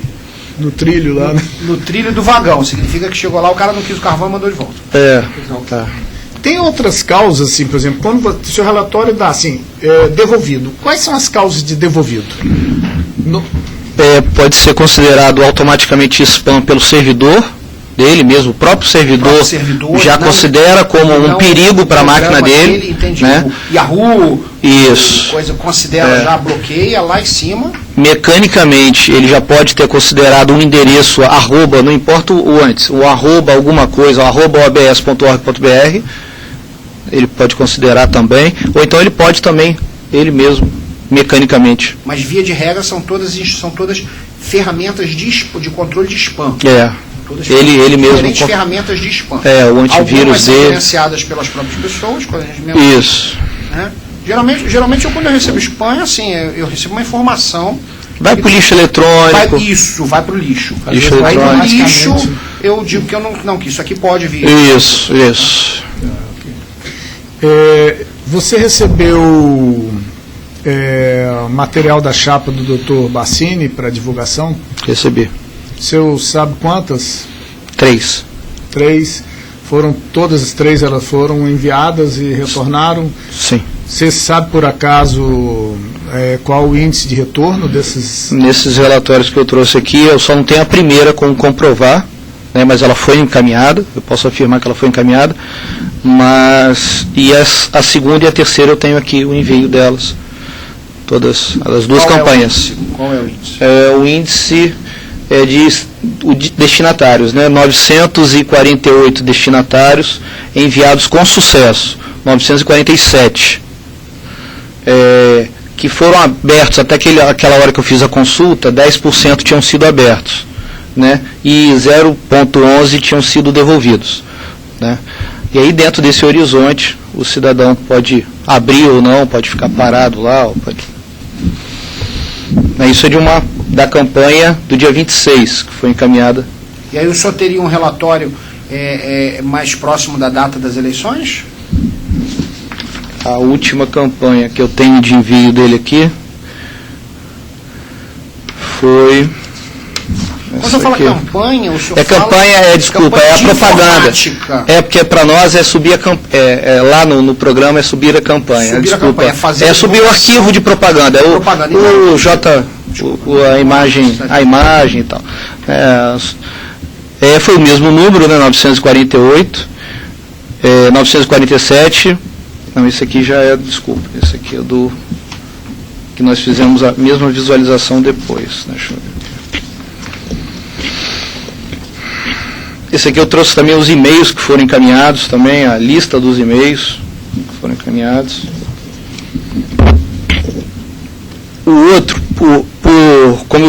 No trilho lá, né? No trilho do vagão. Significa que chegou lá, o cara não quis o carvão e mandou de volta. Tá. Tem outras causas, assim, por exemplo, quando o seu relatório dá assim, devolvido. Quais são as causas de devolvido? Pode ser considerado automaticamente spam pelo servidor dele mesmo, o próprio servidor já considera como um perigo para a máquina dele. Entendi. Né? O Yahoo, isso. Coisa considera, já bloqueia lá em cima. Mecanicamente, ele já pode ter considerado um endereço arroba, não importa o antes, o arroba alguma coisa, o arroba obs.org.br, ele pode considerar também, ou então ele pode também, ele mesmo, mecanicamente. Mas via de regra são todas ferramentas de controle de spam. Ele mesmo. Diferentes ferramentas de spam. O antivírus algumas são dele. gerenciadas pelas próprias pessoas, Isso. Né? Geralmente quando eu recebo spam é assim, eu recebo uma informação. Vai para o lixo eletrônico. Vai para o lixo. Vai no lixo, eu digo que que isso aqui pode vir. Isso. Você recebeu material da chapa do Dr. Bassini para divulgação? Recebi. O senhor sabe quantas? 3. 3. Todas as 3 elas foram enviadas e retornaram? Sim. Você sabe, por acaso, qual o índice de retorno desses? Nesses relatórios que eu trouxe aqui, eu só não tenho a primeira como comprovar, né, mas ela foi encaminhada, eu posso afirmar que ela foi encaminhada, e a segunda e a terceira eu tenho aqui o envio delas, todas as duas campanhas. Qual é o índice? O índice de destinatários, né, 948 destinatários enviados com sucesso, 947. Que foram abertos até aquela hora que eu fiz a consulta, 10% tinham sido abertos, né, e 0,11 tinham sido devolvidos, né. E aí dentro desse horizonte o cidadão pode abrir ou não, pode ficar parado lá, isso é da campanha do dia 26, que foi encaminhada. E aí o senhor teria um relatório mais próximo da data das eleições? A última campanha que eu tenho de envio dele aqui foi... Quando você fala campanha, o senhor campanha, desculpa, é a propaganda. Porque para nós é subir lá no programa é subir a campanha. Subir a campanha, é subir o arquivo de propaganda. A imagem e tal. Foi o mesmo número, né, 948, 947. Não, esse aqui já desculpa, esse aqui é do que nós fizemos a mesma visualização depois. Deixa eu ver. Esse aqui eu trouxe também os e-mails que foram encaminhados, também a lista dos e-mails que foram encaminhados. O outro, como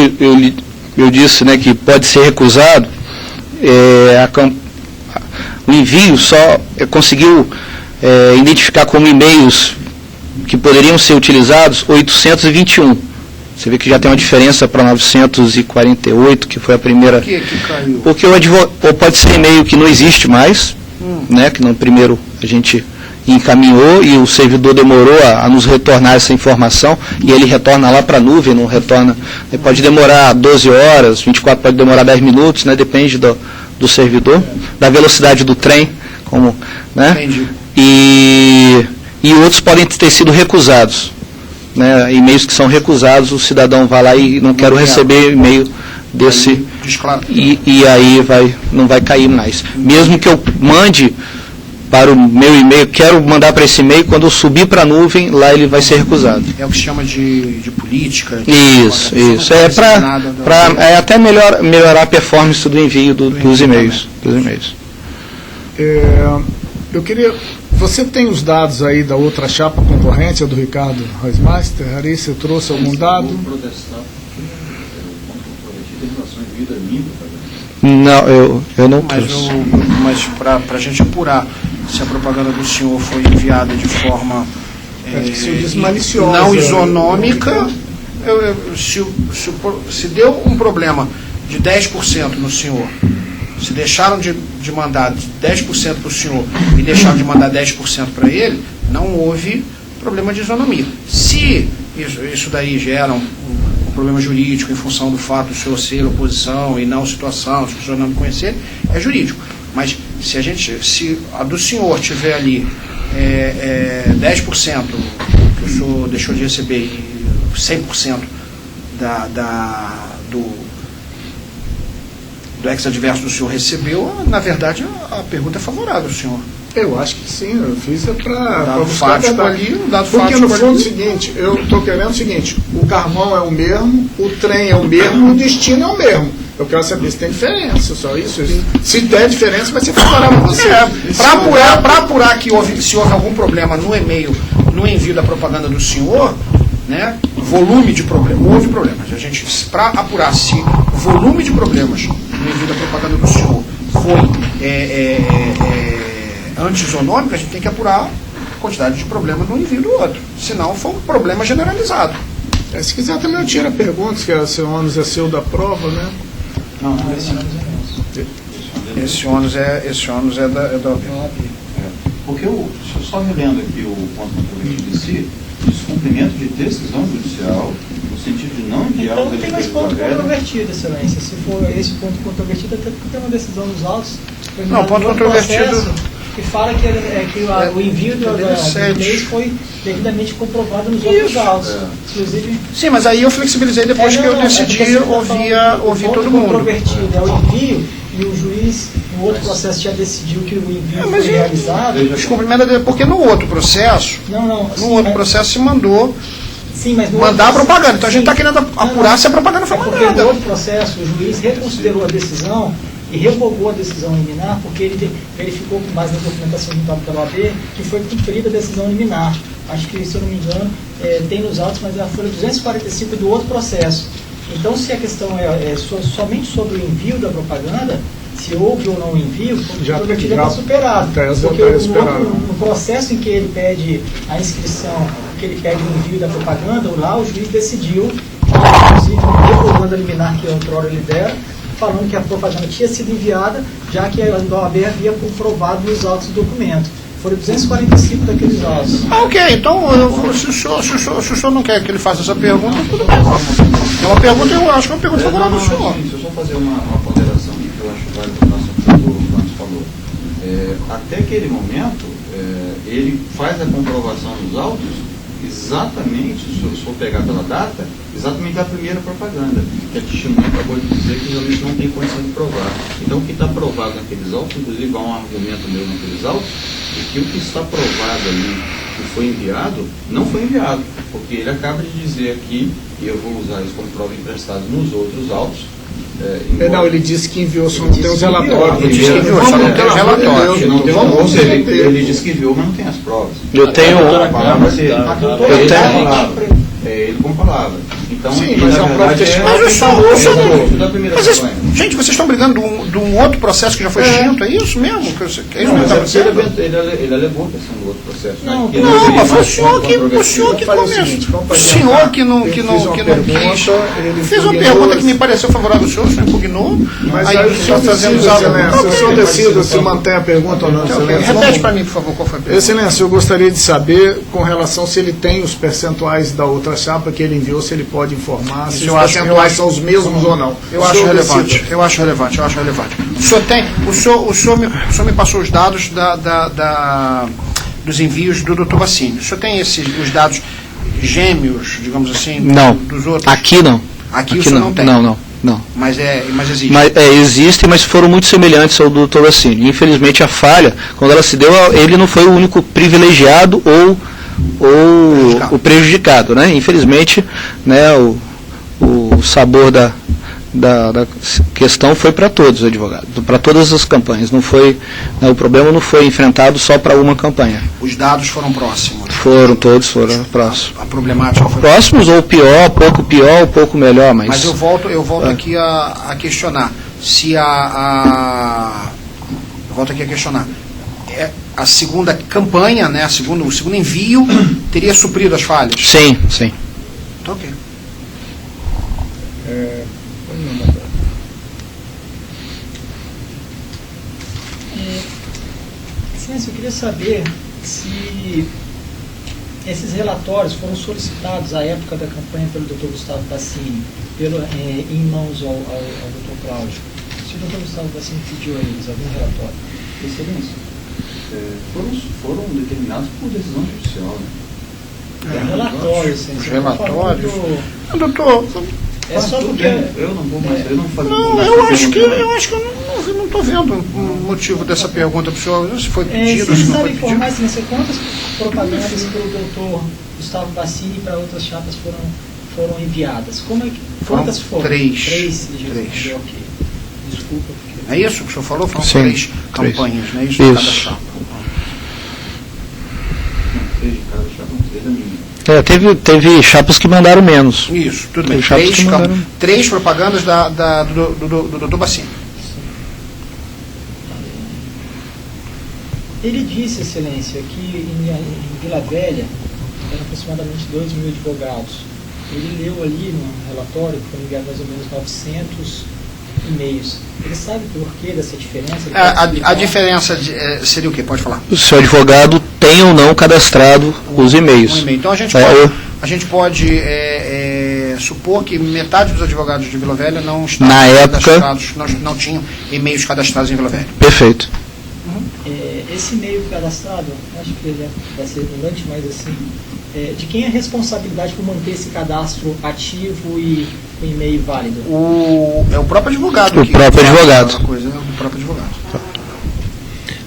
eu disse, né, que pode ser recusado, o envio só conseguiu identificar como e-mails que poderiam ser utilizados 821. Você vê que já tem uma diferença para 948, que foi a primeira. Por que caiu? Porque ou pode ser e-mail que não existe mais, né, que no primeiro a gente encaminhou e o servidor demorou a nos retornar essa informação, e ele retorna lá para a nuvem, não retorna. Pode demorar 12 horas, 24 pode demorar 10 minutos, né, depende do servidor, da velocidade do trem, como, né? Entendi. E outros podem ter sido recusados, né? E-mails que são recusados, o cidadão vai lá e não quero receber e-mail desse, e aí não vai cair mais. Mesmo que eu mande para o meu e-mail, quero mandar para esse e-mail, quando eu subir para a nuvem, lá ele vai ser recusado. É o que se chama de política. Isso. É para até melhorar a performance do envio dos e-mails. Eu queria... Você tem os dados aí da outra chapa concorrente, a do Ricardo Reismeister? Ari, você trouxe algum dado? Não, eu não trouxe. Mas para a gente apurar se a propaganda do senhor foi enviada de forma não isonômica, se deu um problema de 10% no senhor, se deixaram de mandar 10% para o senhor e deixaram de mandar 10% para ele, não houve problema de isonomia. Se isso daí gera um problema jurídico em função do fato do senhor ser oposição e não situação, se o senhor não me conhecer, é jurídico. Mas se a do senhor tiver ali 10% que o senhor deixou de receber e 100% do ex-adverso do senhor recebeu, na verdade a pergunta é favorável ao senhor. Eu acho que sim, eu fiz para buscar a verdade. Porque no fundo é o seguinte, eu estou querendo o seguinte, o carvão é o mesmo, o trem é o mesmo, o destino é o mesmo. Eu quero saber se tem diferença, só isso. Se der diferença, vai ser favorável a você. Para apurar se houve algum problema no e-mail, no envio da propaganda do senhor, né, volume de problemas, houve problemas. Para apurar se o volume de problemas no envio da propaganda do senhor foi anti-isonômico, a gente tem que apurar a quantidade de problemas no envio do outro. Senão foi um problema generalizado. Se quiser também eu tiro a pergunta, se esse ônus é seu da prova, né? Não, esse ônus é nosso. Esse ônus é da OAB. Porque só relendo aqui o ponto controvertido em si, descumprimento de decisão judicial, no sentido de não enviar então, não tem mais ponto controvertido, excelência. Se for esse ponto controvertido, até porque tem uma decisão dos autos. Não, ponto controvertido. Que fala que o envio do e-mail foi devidamente comprovado nos outros autos. Inclusive. Sim, mas aí eu flexibilizei depois que eu decidi ouvir todo mundo. O controvertido é o envio e o juiz, no outro processo, já decidiu que o envio foi realizado. Descumprimento, porque no outro processo, processo se mandou. Sim, mas mandar a propaganda. Então a gente está querendo apurar se a propaganda foi mandada. Porque no outro processo, o juiz reconsiderou a decisão e revogou a decisão liminar, porque ele verificou, com base na documentação juntada pela OAB, que foi cumprida a decisão liminar. Acho que, se eu não me engano, tem nos autos, mas é a folha 245 do outro processo. Então, se a questão é somente sobre o envio da propaganda, se houve ou não envio, o controvertido está superado. Porque no processo em que ele pede a inscrição, que ele pede o envio da propaganda, lá o juiz decidiu, inclusive revogando a liminar que outrora ele dera, falando que a propaganda tinha sido enviada, já que a OAB havia comprovado nos autos do documento. Foram 245 daqueles autos. Ok, então, se o senhor não quer que ele faça essa pergunta, tudo bem. É uma pergunta, eu acho que é uma pergunta favorável ao senhor. Deixa eu só fazer uma ponderação que eu acho válido para o nosso o Francis falou. Até aquele momento, ele faz a comprovação nos autos exatamente, se eu for pegar pela data, exatamente da primeira propaganda, que a testemunha acabou de dizer que realmente não tem condição de provar. Então, o que está provado naqueles autos, inclusive há um argumento meu naqueles autos, é que o que está provado ali, que foi enviado, não foi enviado, porque ele acaba de dizer aqui, e eu vou usar isso como prova emprestada nos outros autos. Não, ele disse que enviou, só não tem os relatórios. Ele disse que enviou, só não tem os relatórios. Ele disse que enviou, mas não tem as provas. Eu tenho ele com palavra. Então, sim, mas é uma prova gente, vocês estão brigando de um outro processo que já foi extinto, é isso mesmo? Ele alegou a questão do outro processo. Não, mas foi o senhor que começou. O senhor que não quis. Fez uma pergunta que me pareceu favorável ao senhor, o senhor impugnou. Mas aí o senhor decida se mantém a pergunta ou não, excelência. Repete para mim, por favor, qual foi a pergunta. Excelência, eu gostaria de saber, com relação se ele tem os percentuais da outra chapa que ele enviou, se ele pode pode informar se Eu os acho- percentuais são os mesmos ou não. Eu O acho senhor relevante, decida. eu acho relevante. O senhor me passou os dados dos envios do Dr. Bassini. O senhor tem os dados gêmeos, digamos assim, Não. dos outros? Aqui não. Aqui o senhor não tem? Não. Mas existe. Mas, existem, mas foram muito semelhantes ao do Dr. Bassini. Infelizmente, a falha, quando ela se deu, ele não foi o único privilegiado ou o prejudicado, né? Infelizmente, né, o sabor da questão foi para todos os advogados, para todas as campanhas. Não foi, né, o problema não foi enfrentado só para uma campanha. Os dados foram próximos. Todos foram próximos. A problemática foi Próximos ou pior, um pouco melhor, mas... Mas eu volto aqui a questionar se eu volto aqui a questionar. A segunda campanha, né, o segundo envio teria suprido as falhas? Sim. Então, ok. Excelência, eu queria saber se esses relatórios foram solicitados à época da campanha pelo Dr. Gustavo Bassini, em mãos ao Dr. Cláudio. Se o Dr. Gustavo Bassini pediu a eles algum relatório. Excelência, foram determinados por decisão judicial, né? Relatório, Excelência. Os relatórios. Eu tô falando Doutor, É só porque... Eu não vou mais, eu não fazer eu acho que eu não estou vendo um motivo dessa pergunta para o senhor, se foi pedido, Você se não sabe foi pedido. informar, Excelência, quantas propagandas pelo doutor Gustavo Bassini para outras chapas foram enviadas? Quantas foram? Três. Três. Ok. Desculpa. Porque... É isso que o senhor falou? Foram Sim, três três. campanhas, não é isso? De cada Isso. chapa. 3 de cada chapa, 3 da minha. Teve chapas que mandaram menos. Isso, tudo bem. Tem chapas que mandaram. Três propagandas do Dr. Bassini. Ele disse, Excelência, que em Vila Velha eram aproximadamente 2 mil advogados. Ele leu ali no relatório que foram enviados mais ou menos 900 e-mails. Ele sabe por que dessa diferença? Ele pode A explicar? diferença seria o quê? Pode falar. O seu advogado tem ou não cadastrado os e-mails. Um e-mail. Então a gente pode supor que metade dos advogados de Vila Velha não estavam Na época- cadastrados, não tinham e-mails cadastrados em Vila Velha. Perfeito. Esse e-mail cadastrado, acho que ele vai ser redundante, mas assim, de quem é a responsabilidade por manter esse cadastro ativo e o e-mail válido? É o próprio advogado. O próprio faz advogado. aquela coisa, né? O próprio advogado.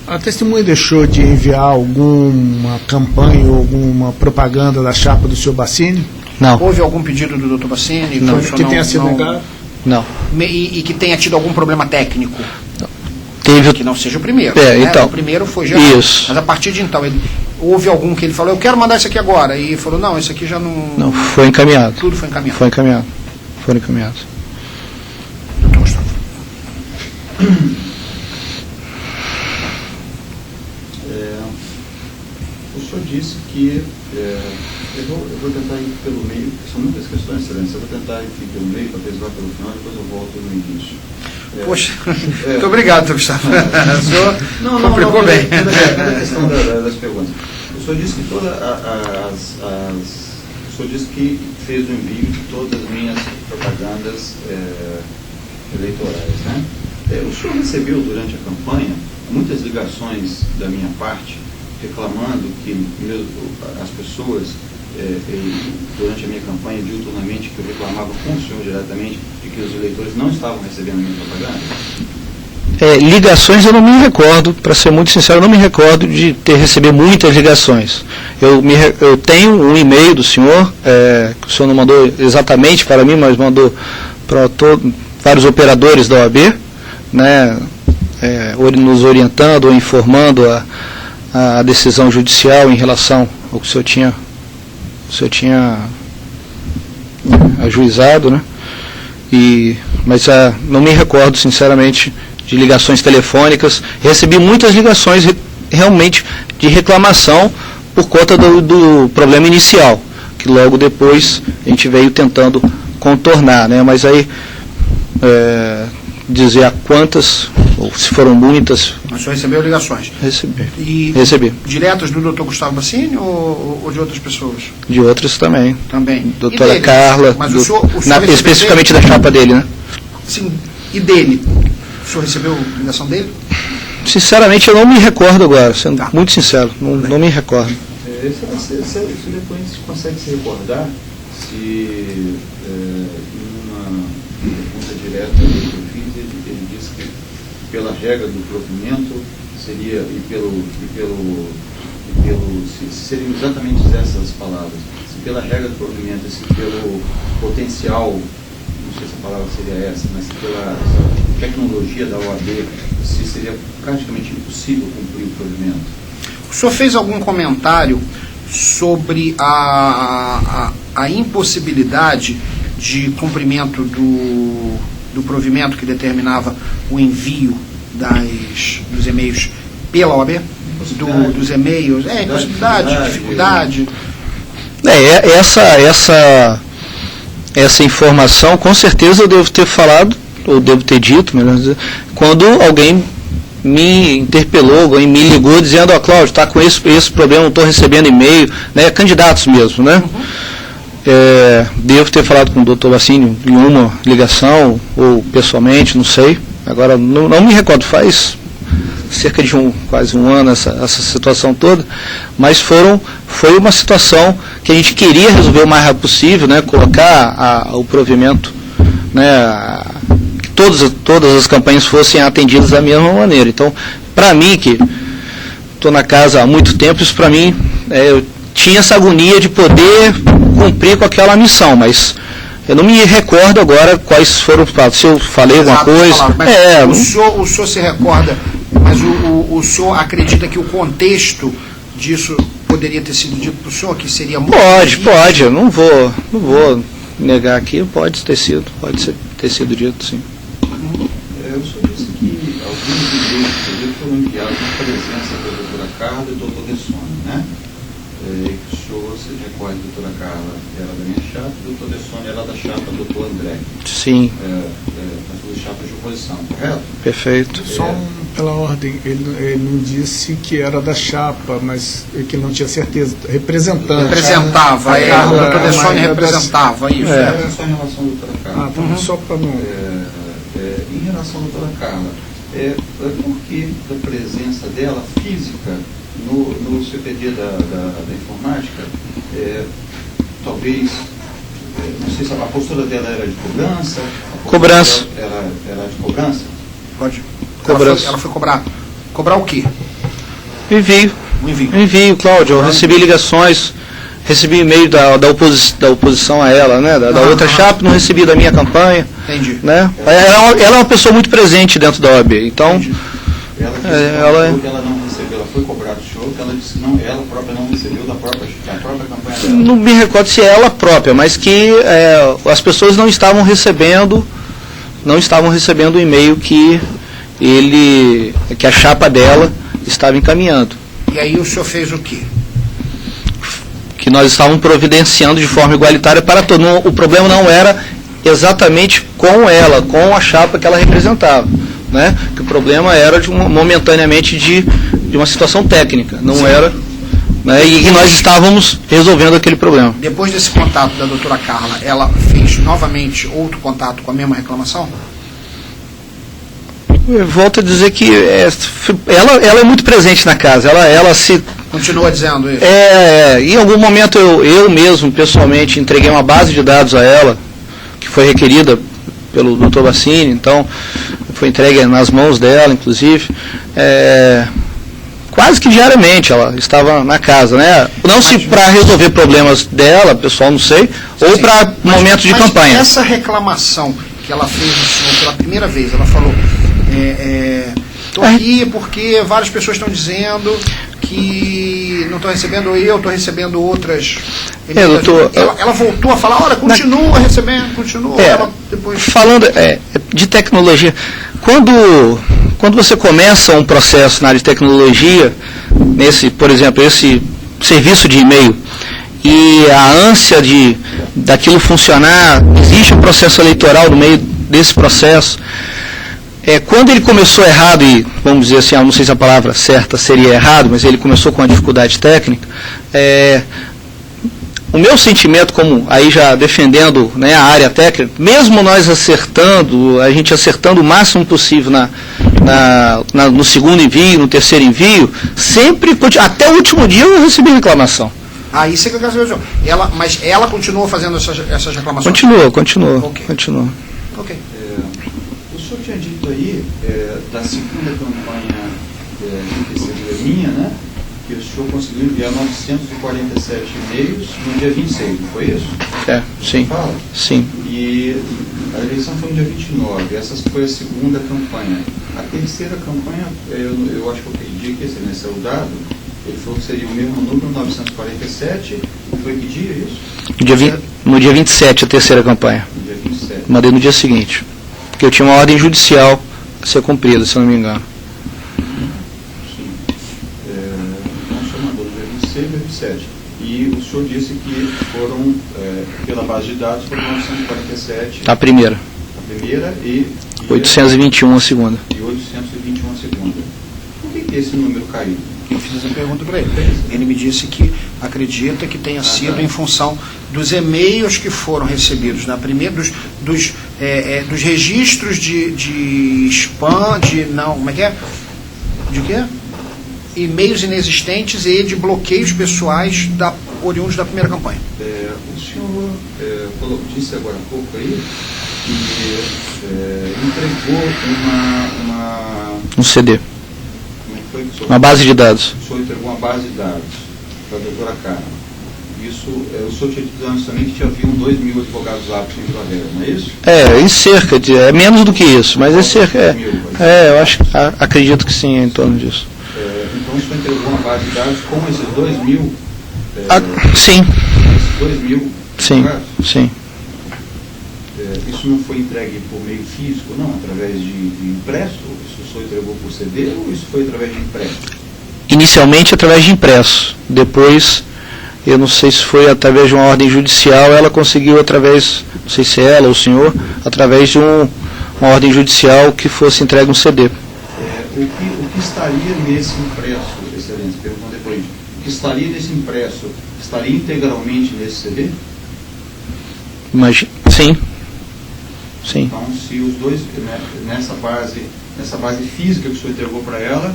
A testemunha deixou de enviar alguma campanha ou alguma propaganda da chapa do senhor Bassini? Não. Houve algum pedido do Dr. Bassini? Não. O senhor Que tenha sido negado? Não. E que tenha tido algum problema técnico? Teve Que não seja o primeiro. então. O primeiro foi geral. Isso. Mas a partir de então, houve algum que ele falou, eu quero mandar isso aqui agora. E falou, não, isso aqui já não... Não, foi encaminhado. Tudo foi encaminhado. Foram encaminhados. Doutor Gustavo. O senhor disse que eu vou tentar ir pelo meio, porque são muitas questões, Excelência. Eu vou tentar ir pelo meio, talvez vá pelo final, depois eu volto no início. Poxa, muito obrigado, doutor Gustavo. O senhor Não, complicou bem. Toda a questão das perguntas. O senhor disse que o senhor disse que fez o envio de todas as minhas propagandas eleitorais, né? O senhor recebeu durante a campanha muitas ligações da minha parte reclamando que as pessoas durante a minha campanha diuturnamente que eu reclamava com o senhor diretamente de que os eleitores não estavam recebendo a minha propaganda? Ligações eu não me recordo, para ser muito sincero, eu não me recordo de ter recebido muitas ligações. Eu tenho um e-mail do senhor, que o senhor não mandou exatamente para mim, mas mandou para vários operadores da OAB, né, nos orientando ou informando a decisão judicial em relação ao que o senhor tinha ajuizado, né? Mas não me recordo, sinceramente, de ligações telefônicas. Recebi muitas ligações realmente de reclamação por conta do problema inicial, que logo depois a gente veio tentando contornar, né? Mas aí dizer a quantas ou se foram muitas. Mas o senhor recebeu ligações? Recebi. Diretas do Dr. Gustavo Bassini ou de outras pessoas? De outras também. Também. Doutora Carla, mas o senhor especificamente da chapa dele, né? Sim. E dele? O senhor recebeu ligação dele? Sinceramente, eu não me recordo agora, sendo muito sincero, não me recordo. Se o depoente consegue se recordar se em uma pergunta direta que eu fiz, ele disse que pela regra do provimento seria, se seriam exatamente essas palavras, se pela regra do provimento, se pelo potencial, não sei se a palavra seria essa, mas se pela tecnologia da OAB, se seria praticamente impossível cumprir o provimento. O senhor fez algum comentário sobre a impossibilidade de cumprimento do provimento que determinava o envio dos e-mails pela OAB? Dos e-mails? Impossibilidade, dificuldade. Essa informação, com certeza eu devo ter falado, ou devo ter dito, melhor dizer, quando alguém me interpelou, alguém me ligou dizendo, Cláudio, está com esse problema, não estou recebendo e-mail, né, candidatos mesmo, né? Devo ter falado com o doutor Bassini em uma ligação, ou pessoalmente, não sei, agora não me recordo, faz cerca de quase um ano essa situação toda, mas foi uma situação que a gente queria resolver o mais rápido possível, né, colocar o provimento, né, que todas as campanhas fossem atendidas da mesma maneira. Então, para mim, que estou na casa há muito tempo, isso para mim, eu tinha essa agonia de poder cumprir com aquela missão, mas eu não me recordo agora quais foram os fatos. Se eu falei alguma coisa... O senhor se recorda, mas o senhor acredita que o contexto disso poderia ter sido dito para o senhor, que seria muito... Pode, eu não vou negar aqui, pode ter sido dito, sim. O senhor disse que alguns e-mails foram enviados na presença da doutora Carla e do doutor Dessone, né? Que o senhor se recorda, a doutora Carla era da minha chapa, e o doutor Dessone era da chapa do doutor André. Sim. As duas chapas de oposição, correto? Perfeito. Só pela ordem, ele não disse que era da chapa, mas que ele não tinha certeza. Representava, o doutor Dessone representava isso. Era só em relação à doutora Carla. Só para não... em relação à doutora Carla, por que da presença dela física no CPD da informática, talvez, não sei se a postura dela era de cobrança. Era de cobrança? Pode. Cobrança. Ela foi cobrar. Cobrar o quê? Envio, Cláudio. Eu recebi ligações, recebi e-mail da oposição a ela, né? Da outra chapa, não recebi da minha campanha. Entendi. Né? Ela é uma pessoa muito presente dentro da OAB, então... Ela não recebeu, ela foi cobrar do senhor, ela disse que ela própria não recebeu da própria campanha dela. Não me recordo se é ela própria, mas que as pessoas não estavam recebendo o e-mail que a chapa dela estava encaminhando. E aí o senhor fez o quê? Que nós estávamos providenciando de forma igualitária para todo mundo. O problema não era exatamente com ela, com a chapa que ela representava, né? Que o problema era momentaneamente de uma situação técnica, não Sim. era, né? E nós estávamos resolvendo aquele problema. Depois desse contato da doutora Carla, ela fez novamente outro contato com a mesma reclamação? Eu volto a dizer que ela é muito presente na casa, ela se... Continua dizendo isso? Em algum momento eu mesmo, pessoalmente, entreguei uma base de dados a ela, que foi requerida pelo Dr. Bassini, então foi entregue nas mãos dela, inclusive, quase que diariamente ela estava na casa, né? Não se para resolver problemas dela, pessoal, não sei, ou para momentos de campanha. Essa reclamação que ela fez no senhor pela primeira vez, ela falou, estou aqui porque várias pessoas estão dizendo que não estou recebendo, ou eu estou recebendo outras. Ela voltou a falar, olha, continua recebendo, continua. Depois... Falando de tecnologia, quando você começa um processo na área de tecnologia, por exemplo, esse serviço de e-mail, e a ânsia daquilo funcionar, existe um processo eleitoral no meio desse processo, Quando ele começou errado, e vamos dizer assim, não sei se a palavra certa seria errado, mas ele começou com uma dificuldade técnica, o meu sentimento, como aí já defendendo, né, a área técnica, mesmo nós a gente acertando o máximo possível no segundo envio, no terceiro envio, sempre, até o último dia eu recebi reclamação. Aí você que eu quero saber, mas ela continuou fazendo essas reclamações? Continua. Ok. O senhor tinha dito aí, da segunda campanha de terceira, né, que o senhor conseguiu enviar 947 e-mails no dia 26, não foi isso? Sim. Fala? Sim. E a eleição foi no dia 29, essa foi a segunda campanha. A terceira campanha, eu acho que eu perdi aqui, esse é o dado, ele falou que seria o mesmo número, 947, foi que dia isso? No dia 27, a terceira campanha. No dia 27. Mandei no dia seguinte, porque eu tinha uma ordem judicial a ser cumprida, se eu não me engano. Sim. Então o senhor mandou no dia 26 e 27. E o senhor disse que foram, pela base de dados, foram 947. A primeira. A primeira e 821 a segunda. E 821 a segunda. Por que esse número caiu? Eu fiz essa pergunta para ele. Ele me disse que acredita que tenha sido em função dos e-mails que foram recebidos na primeira, dos registros de spam, como é que é? De quê? E-mails inexistentes e de bloqueios pessoais oriundos da primeira campanha. O senhor disse agora há pouco aí que entregou um CD. Uma base de dados. O senhor entregou uma base de dados para a doutora Carla. Isso, o senhor tinha dito antes também que tinha haviam 2.000 advogados aptos em Vila Velha, não é isso? Em cerca de... É menos do que isso, mas é cerca... eu acredito que sim, em torno disso. Então o senhor entregou uma base de dados com esses 2.000? Sim. Esses 2.000 sim, advogados? Sim. Isso não foi entregue por meio físico, não? Através de impresso? Isso o senhor entregou por CD ou isso foi através de impresso? Inicialmente através de impresso. Depois, eu não sei se foi através de uma ordem judicial, ela conseguiu através, não sei se ela ou o senhor, através de uma ordem judicial que fosse entregue um CD. O que estaria nesse impresso, excelência, pergunta depois, o que estaria nesse impresso, estaria integralmente nesse CD? Sim. Sim. Então, se os dois, nessa base física que o senhor entregou para ela,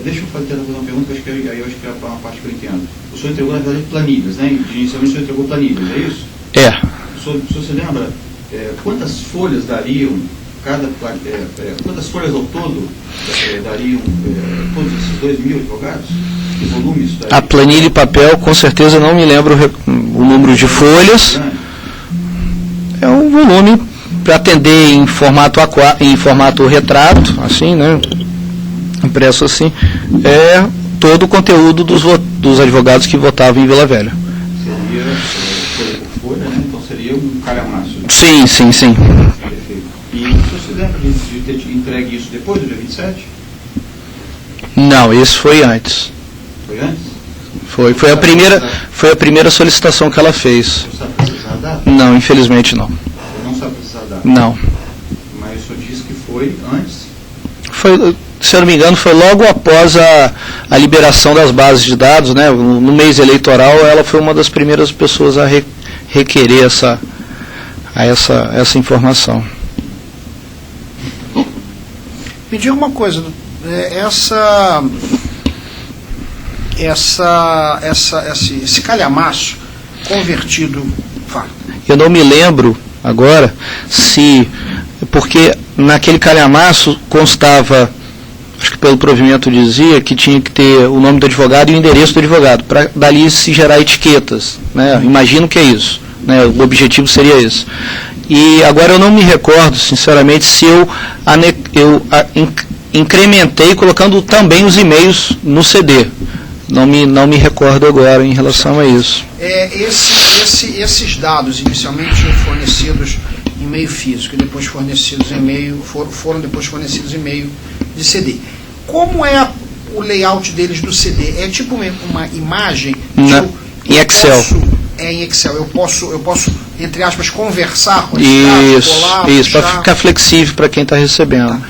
deixa eu fazer uma pergunta, que eu acho que é uma parte que eu entendo. O senhor entregou, na verdade, planilhas, né? Inicialmente o senhor entregou planilhas, é isso? O senhor se lembra quantas folhas dariam quantas folhas ao todo dariam todos esses 2.000 advogados? Que volume isso daria? A planilha e papel, com certeza não me lembro o número de folhas. É um volume para atender em formato retrato, assim, né? Impresso assim, todo o conteúdo dos advogados que votavam em Vila Velha. Seria folha por folha, né? Então seria um calhamaço. Sim. Perfeito. E o senhor se lembra de ter entregue isso depois do dia 27? Não, isso foi antes. Foi antes? Foi a primeira solicitação que ela fez. Você sabe precisar da data? Não, infelizmente não. Você não sabe precisar da data? Não. Mas o senhor disse que foi antes? Se eu não me engano, foi logo após a liberação das bases de dados, né? No mês eleitoral, ela foi uma das primeiras pessoas a requerer essa informação. Me diga uma coisa, esse calhamaço convertido... Eu não me lembro agora porque naquele calhamaço constava, acho que pelo provimento dizia que tinha que ter o nome do advogado e o endereço do advogado, para dali se gerar etiquetas, né? Imagino que é isso, né? O objetivo seria esse. E agora eu não me recordo, sinceramente, se eu incrementei colocando também os e-mails no CD. Não me recordo agora em relação a isso. Esses dados inicialmente fornecidos em meio físico e depois fornecidos em meio, foram depois fornecidos em meio de CD. Como é o layout deles do CD? É tipo uma imagem? Em Excel. Em Excel. Eu posso, entre aspas, conversar com esse dado, colar, isso, para ficar flexível para quem está recebendo. Tá.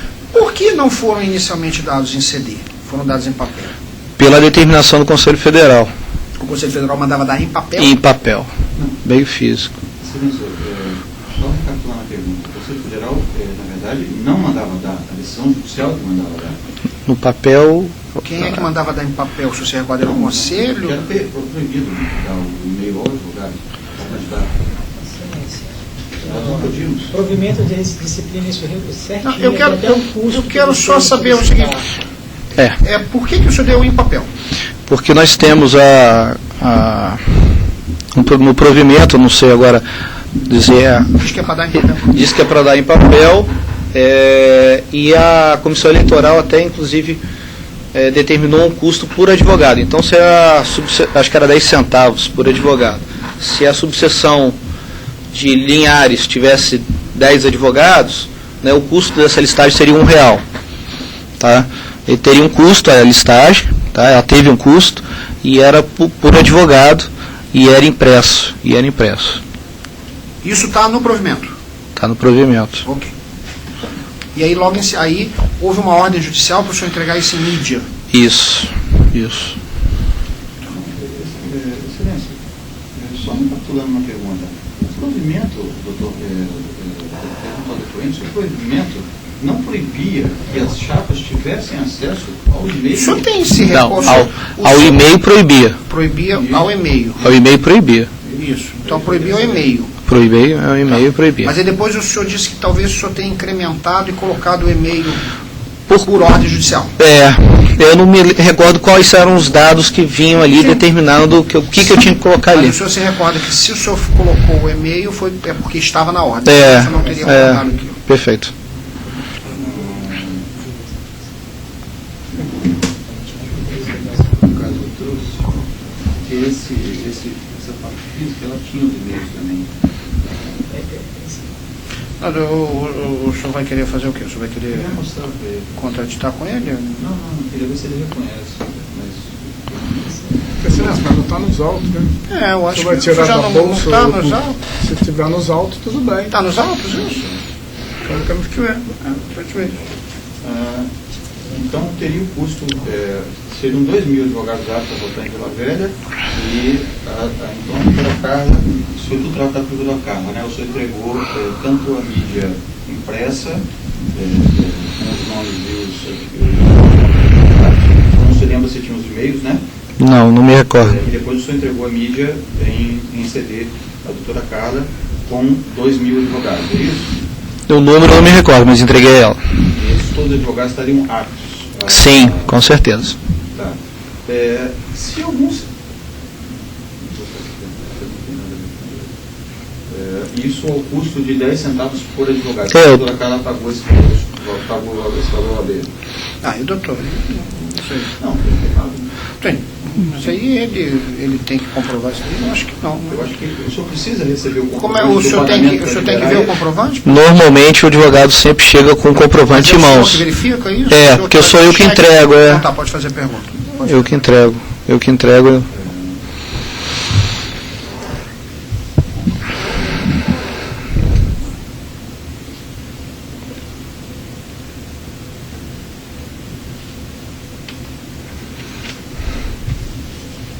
que não foram inicialmente dados em CD? Foram dados em papel? Pela determinação do Conselho Federal. O Conselho Federal mandava dar em papel? Em papel. Meio físico. Excelência, só recapitulando a pergunta. O Conselho Federal, na verdade, não mandava dar, a decisão judicial que mandava dar. No papel... Quem é que mandava dar em papel? Se você recorda, era o Conselho? Era proibido dar o e-mail ao advogado. Nós não podíamos. Provimento de disciplina, isso certinho. Não, eu quero só saber o seguinte. Por que o senhor deu em papel? Porque nós temos no provimento, não sei agora dizer... Diz que é para dar em papel. Diz que é para dar em papel, e a Comissão Eleitoral até, inclusive, determinou um custo por advogado. Então, se acho que era 10 centavos por advogado. Se a subseção de Linhares tivesse 10 advogados, né, o custo dessa listagem seria R$1. Tá? Ele teria um custo, a listagem, tá? Ela teve um custo, e era por advogado, e era impresso. Isso está no provimento? Está no provimento. Ok. E aí, logo aí, houve uma ordem judicial para o senhor entregar isso em mídia? Isso. Excelência, só recapitulando uma pergunta. O provimento, doutor Depoente, o provimento não proibia que as chapas tivessem acesso ao e-mail? O senhor tem esse Não, recurso? ao e-mail proibia. Proibia ao e-mail. Ao e-mail proibia. Isso. Então proibia ao e-mail. Proibia, ao e-mail proibia. Mas aí depois o senhor disse que talvez o senhor tenha incrementado e colocado o e-mail por ordem judicial. Eu não me recordo quais eram os dados que vinham ali determinando o que eu tinha que colocar ali. Mas o senhor se recorda que se o senhor colocou o e-mail é porque estava na ordem. O senhor não teria colocado aquilo. Perfeito. No caso, eu trouxe essa parte física, ela tinha os e-mails também. O senhor vai querer fazer o quê? O senhor vai querer Eu ia mostrar para ele. contraditar com ele? Não, queria ver se ele reconhece. Excelência, mas não está nos autos, né? Eu acho Você vai que tirar já da não bolsa. está nos autos. Se estiver nos autos, tudo bem. Está nos autos, isso? Então temos que ver. Deixa eu ver. Então teria o custo, seriam 2.000 advogados aptos a votar em Vila Velha e então a doutora Carla, o senhor do trata da doutora Carla, né? O senhor entregou tanto a mídia impressa, com os nomes não se lembra se tinha os e-mails, né? Não me recordo. E depois o senhor entregou a mídia em CD a doutora Carla com 2.000 advogados, é isso? O número eu não me recordo, mas entreguei ela. E esses todos os advogados estariam aptos? Sim, com certeza. Tá. Se alguns... isso ao custo de 10 centavos por advogado. A doutora Carla pagou esse valor a dele. E o doutor? Não, tem errado. Tem. Mas aí ele tem que comprovar isso aí? Eu acho que não. Eu acho que o senhor precisa receber o comprovante. Como é? O senhor tem que ver o comprovante? Normalmente o advogado sempre chega com o comprovante em mãos. Você verifica isso? Porque sou eu que entrego. Então tá, pode fazer pergunta. Eu que entrego.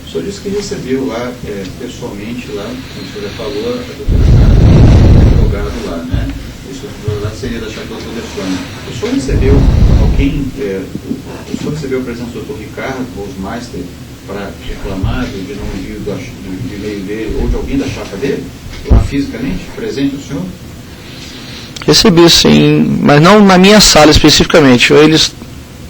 O senhor disse que recebeu lá, pessoalmente, lá, como o senhor já falou, a doutora Carla, advogado lá, né? Esse advogado seria da Chácara Telefone. O senhor recebeu a presença do doutor Ricardo Bolsmeister para reclamar de não envio do e-mail dele ou de alguém da chapa dele, lá fisicamente, presente o senhor? Recebi sim, mas não na minha sala especificamente. Eles,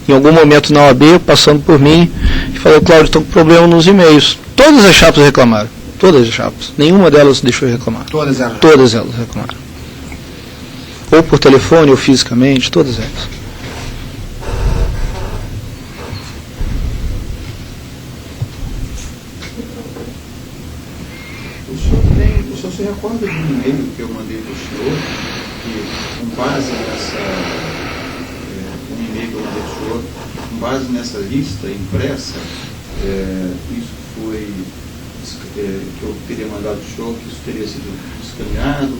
em algum momento na OAB, passando por mim, e falou: Cláudio, estou com problema nos e-mails. Todas as chapas reclamaram. Todas as chapas. Nenhuma delas deixou de reclamar. Todas elas? Todas elas reclamaram. Ou por telefone, ou fisicamente, todas elas. O senhor se recorda de um e-mail que eu mandei para o senhor, que com base com base nessa lista impressa, isso foi que eu teria mandado ao senhor, que isso teria sido escaneado,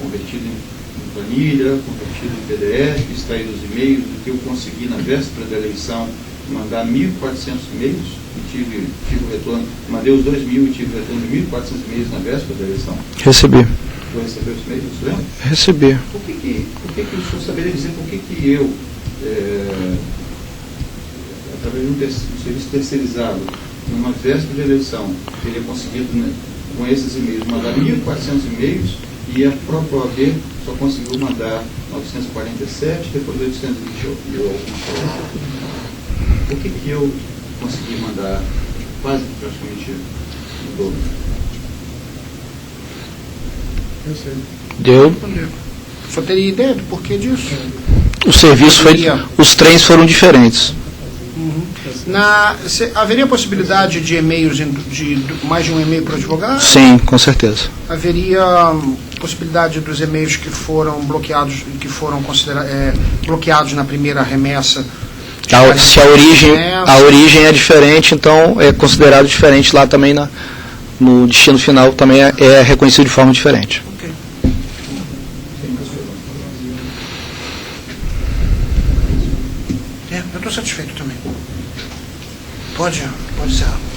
convertido em planilha, convertido em PDF, extraído os e-mails, do que eu consegui na véspera da eleição mandar 1.400 e-mails, e tive o retorno, mandei os 2.000 e tive o retorno de 1.400 e-mails na véspera da eleição. Recebi. Você recebeu os e-mails, você lembra? Recebi. Por que o senhor saberia dizer por que eu, através de um serviço terceirizado, numa véspera de eleição, teria conseguido, né, com esses e-mails, mandar 1.400 e-mails e a própria OAB só conseguiu mandar 947, depois 828 e alguma coisa. Por que eu consegui mandar quase praticamente o dobro? Eu sei. Deu. Só teria ideia do porquê disso? O serviço foi. Os trens foram diferentes. Haveria possibilidade de e-mails, de mais de um e-mail para o advogado? Sim, com certeza. Haveria possibilidade dos e-mails que foram bloqueados, que foram bloqueados na primeira remessa? Se a origem é diferente, então é considerado diferente lá também no destino final, também é reconhecido de forma diferente. Ok. Eu estou satisfeito também. Pode ser.